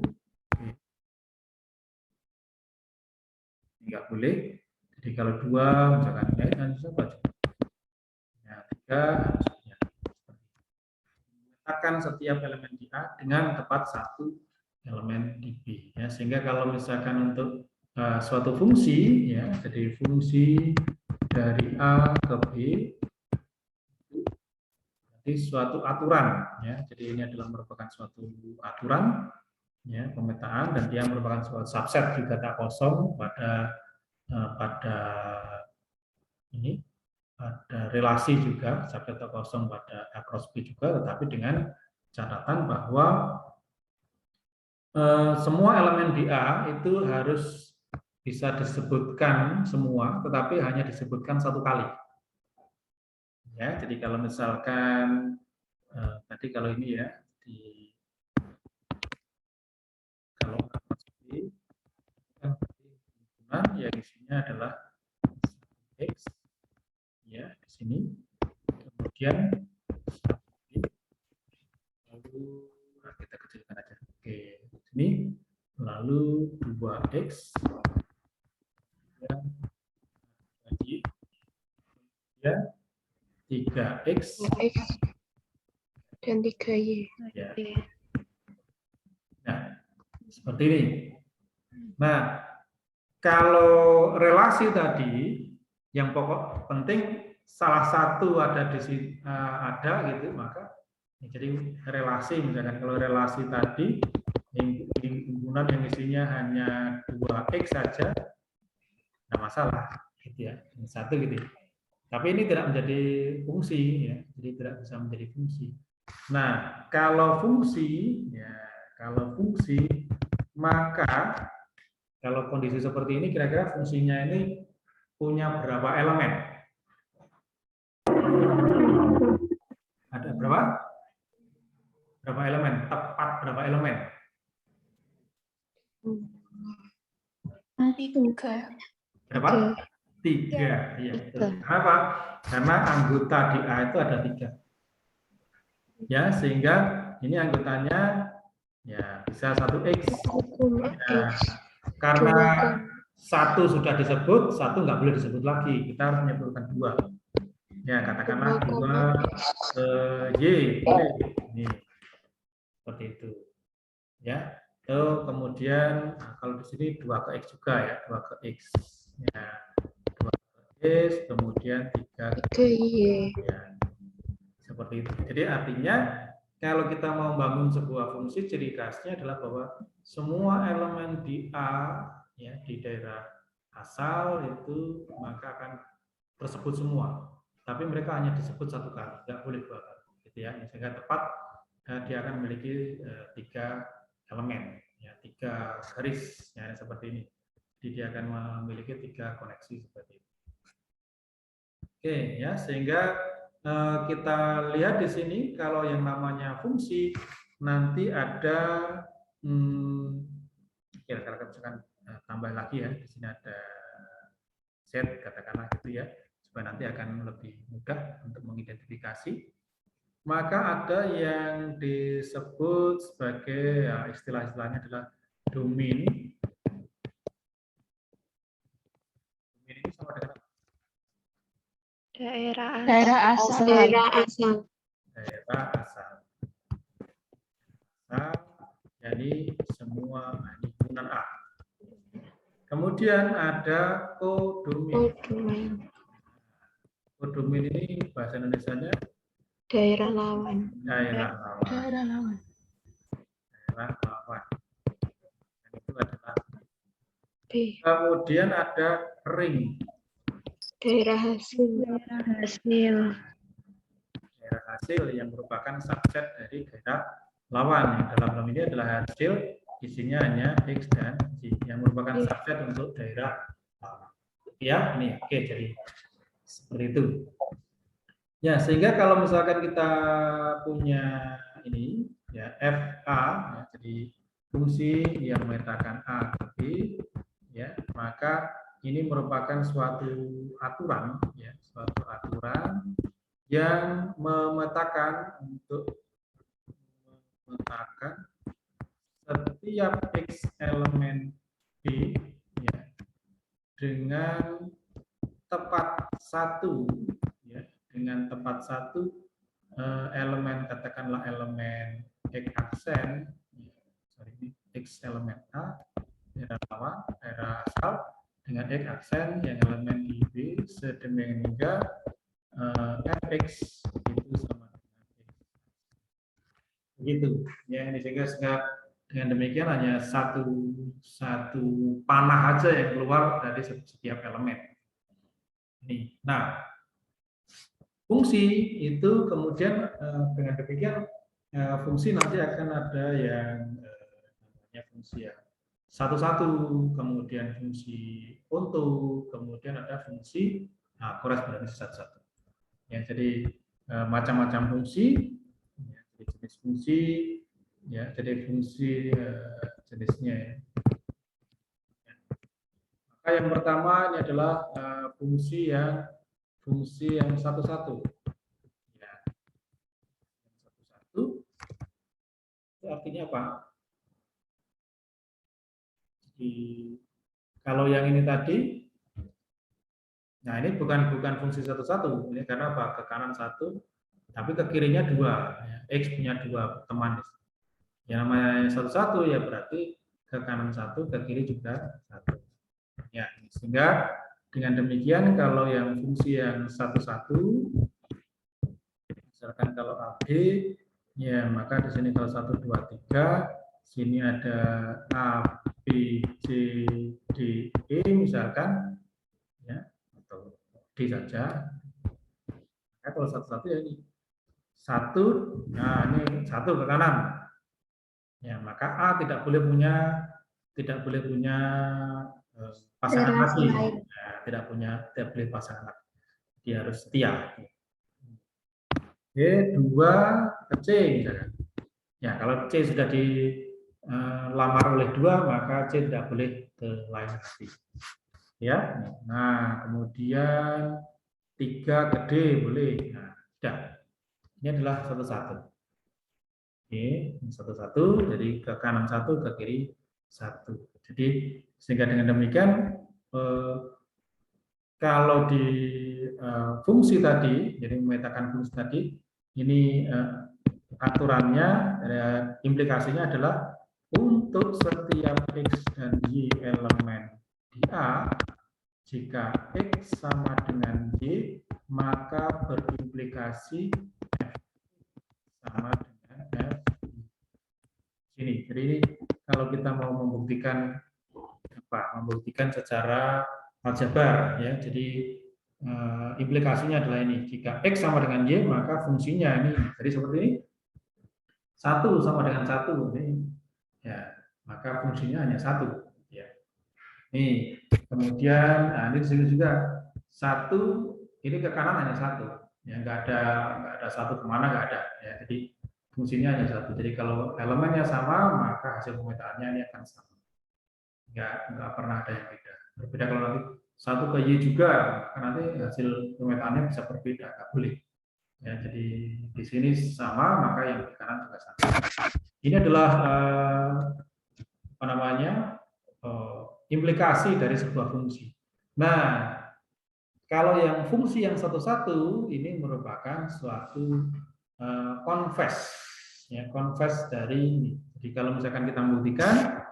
Nggak boleh. Jadi kalau dua, misalkan ya, nanti coba. Ya, 3, harusnya. Meletakkan setiap elemen di A dengan tepat satu elemen di B. Ya, sehingga kalau misalkan untuk suatu fungsi, ya, jadi fungsi dari A ke B, jadi suatu aturan, ya. Jadi ini adalah merupakan suatu aturan, ya, pemetaan, dan dia merupakan suatu subset juga tak kosong pada ini ada relasi juga subset tak kosong pada A cross B juga, tetapi dengan catatan bahwa semua elemen di A itu harus bisa disebutkan semua, tetapi hanya disebutkan satu kali. Ya, jadi kalau misalkan tadi kalau ini ya kalau himpunan ya isinya adalah X, ya di sini, kemudian lalu kita kecilkan aja, oke, di sini, lalu 2X, dan lagi ya 3X dan 3Y. ya. Nah, seperti ini. Nah, kalau relasi tadi yang pokok penting salah satu ada di sini, ada gitu, maka jadi relasi, misalkan kalau relasi tadi himpunan yang isinya hanya 2X saja, nggak masalah gitu ya, satu gitu. Tapi ini tidak menjadi fungsi, ya, jadi tidak bisa menjadi fungsi. Nah, kalau fungsi, ya, kalau fungsi Maka kalau kondisi seperti ini, kira-kira fungsinya ini punya berapa elemen? Ada berapa? Berapa elemen? Tepat berapa elemen? Tiga. Berapa? 3. Iya, betul. Kenapa? Karena anggota di A itu ada 3. Ya, sehingga ini anggotanya ya bisa 1X. Ya, karena 1 sudah disebut, 1 nggak boleh disebut lagi. Kita harus menyebutkan 2. Ya, katakanlah 2 Y. Ini seperti itu. Ya. Lalu kemudian kalau di sini 2 ke X juga ya, 2 ke X. Ya. 2 ke X, kemudian 3 ke Y. Ya. Seperti itu. Jadi artinya kalau kita mau membangun sebuah fungsi, ciri khasnya adalah bahwa semua elemen di A, ya, di daerah asal itu maka akan tersebut semua. Tapi mereka hanya disebut 1 kali, nggak boleh 2 kali. Gitu ya. Sehingga tepat dia akan memiliki 3 elemen, ya, 3 garis, ya, seperti ini. Jadi dia akan memiliki 3 koneksi seperti itu. Oke, ya, sehingga kita lihat di sini kalau yang namanya fungsi nanti ada kira-kira misalkan tambah lagi ya, di sini ada set katakanlah gitu ya, supaya nanti akan lebih mudah untuk mengidentifikasi. Maka ada yang disebut sebagai ya, istilah-istilahnya adalah domain. Domain ini sama dengan Daerah asal. Jadi semua himpunan A. Kemudian ada kodomain. Kodomain ini bahasa Indonesianya Daerah lawan. Daerah lawan. Itu adalah B. Kemudian ada ring. Daerah hasil. Daerah hasil yang merupakan subset dari daerah lawan. Yang dalam hal ini adalah hasil isinya hanya X dan Y yang merupakan subset untuk daerah lawan. Ya, ini oke, jadi seperti itu. Ya, sehingga kalau misalkan kita punya ini ya FA, ya, jadi fungsi yang memetakan A ke B, ya, maka ini merupakan suatu aturan, ya, suatu aturan yang memetakan setiap X elemen B, ya, dengan tepat 1, ya, dengan tepat 1 elemen, katakanlah elemen X aksen, X elemen A, daerah lawan, daerah asal, dengan X aksen yang elemen di B, sedemikian hingga Fx itu sama dengan X. Begitu, ya, ini sehingga dengan demikian hanya satu panah aja yang keluar dari setiap elemen. Ini. Nah, fungsi itu kemudian dengan demikian fungsi nanti akan ada yang namanya fungsi ya satu-satu, kemudian fungsi onto, kemudian ada fungsi korespondensi satu-satu. Ya, jadi macam-macam fungsi, ya, jadi jenis fungsi, ya, jadi fungsi jenisnya. Ya. Maka yang pertama ini adalah fungsi yang satu-satu. Ya. Satu-satu itu artinya apa? Jadi, kalau yang ini tadi, nah ini bukan fungsi satu-satu, ini karena apa? Ke kanan 1, tapi ke kirinya 2. Ya. X punya 2 teman. Yang namanya satu-satu ya berarti ke kanan 1, ke kiri juga 1. Ya, sehingga dengan demikian kalau yang fungsi yang satu-satu, misalkan kalau AB, ya maka di sini kalau 1, 2, 3, sini ada A, B, C, D, E misalkan, ya, atau D saja. Nah, kalau satu-satu ya ini 1, nah ini 1 ke kanan. Ya, maka A tidak boleh punya tidak boleh punya pasangan Relasi lagi. lain. Nah, tidak boleh pasangan lagi. Dia harus setia. Oke, 2 ke C misalkan. Ya, kalau C sudah dilamar oleh 2, maka C tidak boleh ke lain lagi. Ya. Nah, kemudian 3 ke D boleh. Nah, sudah. Ini adalah satu-satu. Oke, satu-satu. Jadi ke kanan 1, ke kiri 1. Jadi sehingga dengan demikian kalau di fungsi tadi, jadi memetakan fungsi tadi, ini aturannya, implikasinya adalah untuk setiap X dan Y elemen di A, jika X sama dengan Y, maka berimplikasi F sama dengan F. Ini, jadi ini kalau kita mau membuktikan secara aljabar, ya, jadi implikasinya adalah ini, jika X sama dengan Y, maka fungsinya ini, jadi seperti ini, 1 sama dengan 1, ini, ya, maka fungsinya hanya 1. Ya. Nih, kemudian, nah, ini disini juga 1, ini ke kanan hanya 1, ya, nggak ada 1 kemana, nggak ada, ya, jadi fungsinya hanya 1. Jadi kalau elemennya sama, maka hasil pemetaannya ini akan sama. Nggak pernah ada yang beda. Berbeda kalau nanti 1 ke Y juga, maka nanti hasil pemetaannya bisa berbeda, nggak boleh. Ya, jadi di sini sama, maka yang di kanan juga sama. Ini adalah implikasi dari sebuah fungsi. Nah, kalau yang fungsi yang satu-satu ini merupakan suatu confess, ya, confess dari ini. Jadi kalau misalkan kita membuktikan,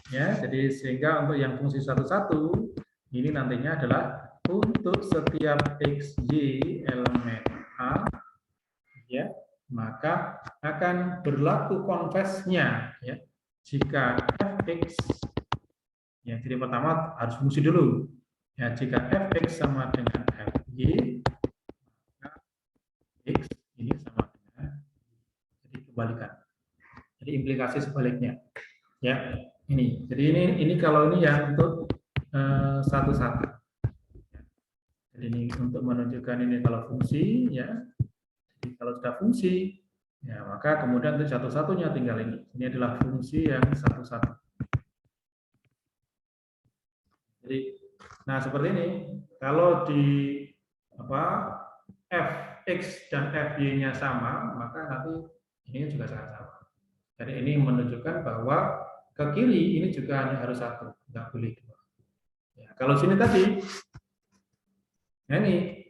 ya, jadi sehingga untuk yang fungsi satu-satu ini nantinya adalah untuk setiap X, Y elemen A, ya, maka akan berlaku confess-nya, ya, jika Fx, ya, jadi pertama harus fungsi dulu, ya, jika Fx sama dengan Fy, maka X ini sama dengan, jadi kebalikan, jadi implikasi sebaliknya, ya, ini, jadi ini kalau ini yang untuk satu-satu, jadi ini untuk menunjukkan ini kalau fungsi, ya. Jadi kalau sudah fungsi, ya, maka kemudian untuk satu-satunya tinggal ini. Ini adalah fungsi yang satu-satu. Jadi, nah seperti ini. Kalau di Fx dan Fy-nya sama, maka nanti ini juga sangat sama. Jadi ini menunjukkan bahwa ke kiri ini juga hanya harus 1, nggak boleh 2. Ya, kalau sini tadi, nah ini.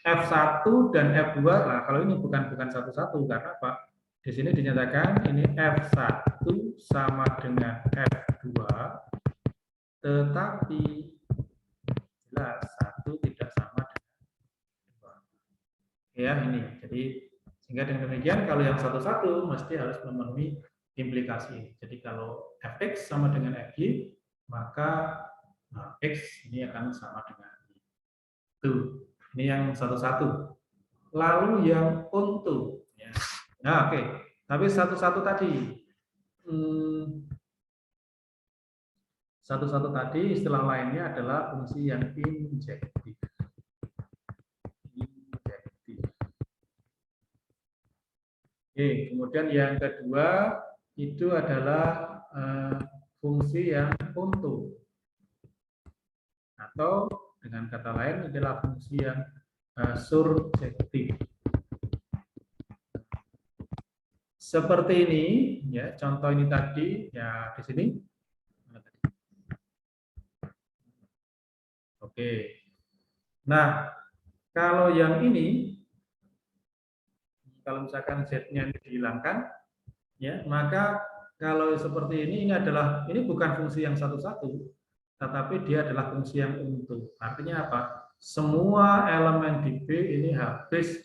F1 dan F2, nah kalau ini bukan satu-satu, karena apa? Di sini dinyatakan ini F1 sama dengan F2, tetapi jelas 1 tidak sama dengan 2. Ya, ini. Jadi sehingga dengan demikian kalau yang satu-satu mesti harus memenuhi implikasi. Jadi kalau Fx sama dengan Fy, maka X ini akan sama dengan itu. Ini yang satu-satu. Lalu yang untuk, ya. Nah, oke. Tapi satu-satu tadi, satu-satu tadi istilah lainnya adalah fungsi yang injektif. Oke, kemudian yang kedua itu adalah fungsi yang untuk, atau dengan kata lain adalah fungsi yang surjektif. Seperti ini, ya, contoh ini tadi, ya, di sini. Oke. Nah, kalau yang ini, kalau misalkan Z-nya dihilangkan, ya, maka kalau seperti ini adalah, ini bukan fungsi yang satu-satu, tetapi dia adalah fungsi yang untuk. Artinya apa? Semua elemen di B ini habis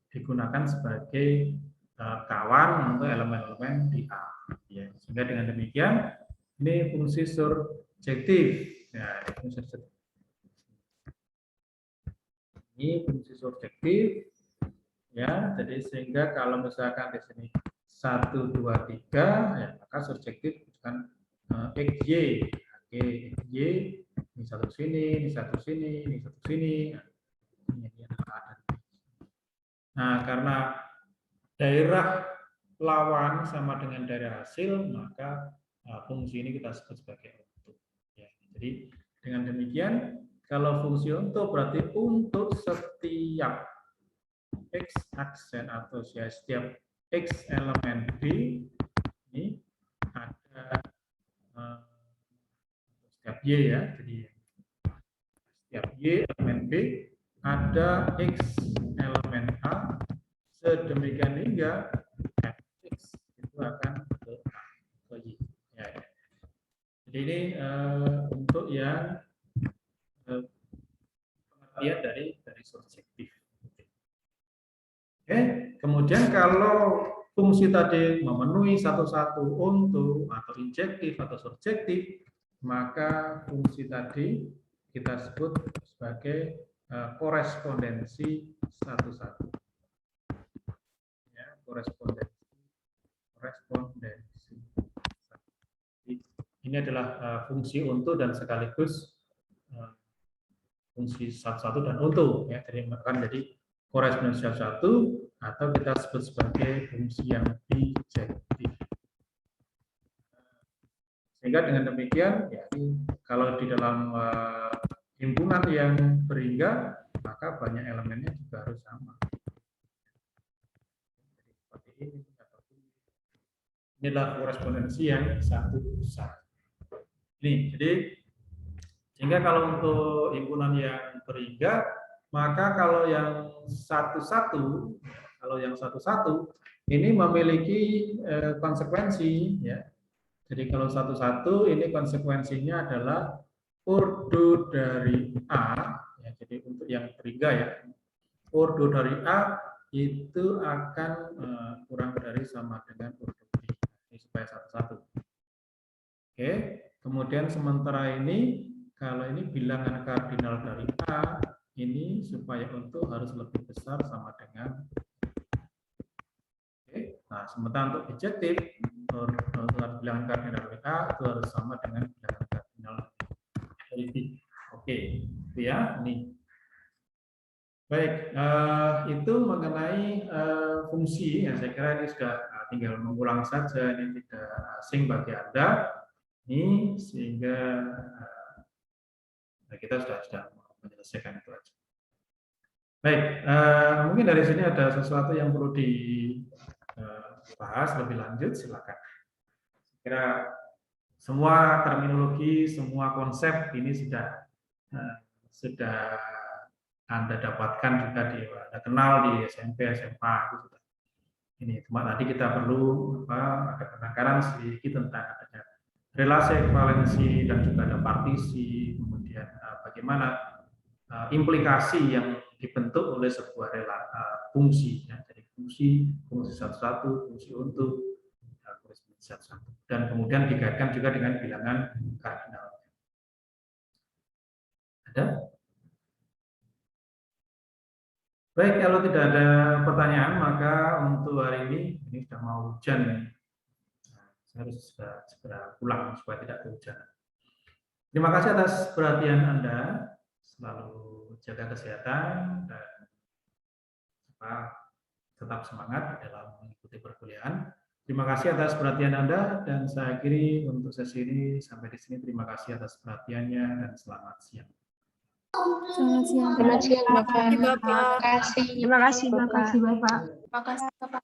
digunakan sebagai kawan untuk elemen-elemen di A. Ya, sehingga dengan demikian ini fungsi surjektif. Ya, ini fungsi surjektif. Ya, jadi sehingga kalau misalkan di sini 1, 2, 3, ya, maka surjektif bukan XY. Oke, XY ini satu sini, ini satu sini, ini satu sini. Ini adalah A dan B. Nah, karena daerah lawan sama dengan daerah hasil, maka fungsi ini kita sebut sebagai untuk. Ya, jadi dengan demikian, kalau fungsi untuk berarti untuk setiap X aksen atau setiap X elemen B ini ada setiap Y ya, jadi setiap Y elemen B ada X elemen A, sedemikian hingga X itu akan ke Y. Ya, ya. Jadi ini untuk yang pengertian dari subjektif. Oke, kemudian kalau fungsi tadi memenuhi satu-satu untuk atau injektif atau subjektif, maka fungsi tadi kita sebut sebagai korespondensi satu-satu. Ya, korespondensi. Ini adalah fungsi untuk dan sekaligus fungsi satu-satu dan untuk. Ya, jadi akan jadi korespondensi satu atau kita sebut sebagai fungsi yang bijektif. Sehingga dengan demikian, ya, kalau di dalam himpunan yang berhingga, maka banyak elemennya juga harus sama. Seperti ini. Inilah korespondensi yang satu besar. Ini, jadi sehingga kalau untuk himpunan yang berhingga, maka kalau yang satu-satu, ini memiliki konsekuensi, ya. Jadi kalau satu-satu ini konsekuensinya adalah ordo dari A, ya, jadi untuk yang berhingga ya, ordo dari A itu akan kurang dari sama dengan ordo B, ini supaya satu-satu. Oke, kemudian sementara ini kalau ini bilangan kardinal dari A ini supaya untuk harus lebih besar sama dengan. Oke, nah sementara untuk bijektif bilangan kardinal dari A itu harus sama dengan bilangan kardinal dari B. Oke, itu ya ini. Baik, itu mengenai fungsi ya, saya kira ini sudah tinggal mengulang saja, ini tidak asing bagi Anda. Ini sehingga kita sudah menyelesaikan itu aja. Baik, mungkin dari sini ada sesuatu yang perlu dibahas lebih lanjut, silakan. Kira semua terminologi, semua konsep ini sudah Anda dapatkan juga Anda kenal di SMP, SMA itu sudah. Ini cuma tadi kita perlu ada penekanan sedikit tentang adanya relasi ekuivalensi dan juga ada partisi, kemudian bagaimana implikasi yang dibentuk oleh sebuah fungsi, ya. Jadi fungsi satu-satu, fungsi untuk satu-satu, dan kemudian dikaitkan juga dengan bilangan kardinal. Ada? Baik, kalau tidak ada pertanyaan, maka untuk hari ini sudah mau hujan. Saya harus segera pulang supaya tidak kehujanan. Terima kasih atas perhatian Anda. Selalu jaga kesehatan dan tetap semangat dalam mengikuti perkuliahan. Terima kasih atas perhatian Anda dan saya akhiri untuk sesi ini sampai di sini. Terima kasih atas perhatiannya dan selamat siang. Selamat siang. Selamat siang, Bapak. Terima kasih, Bapak. Terima kasih, Bapak. Terima kasih, Bapak.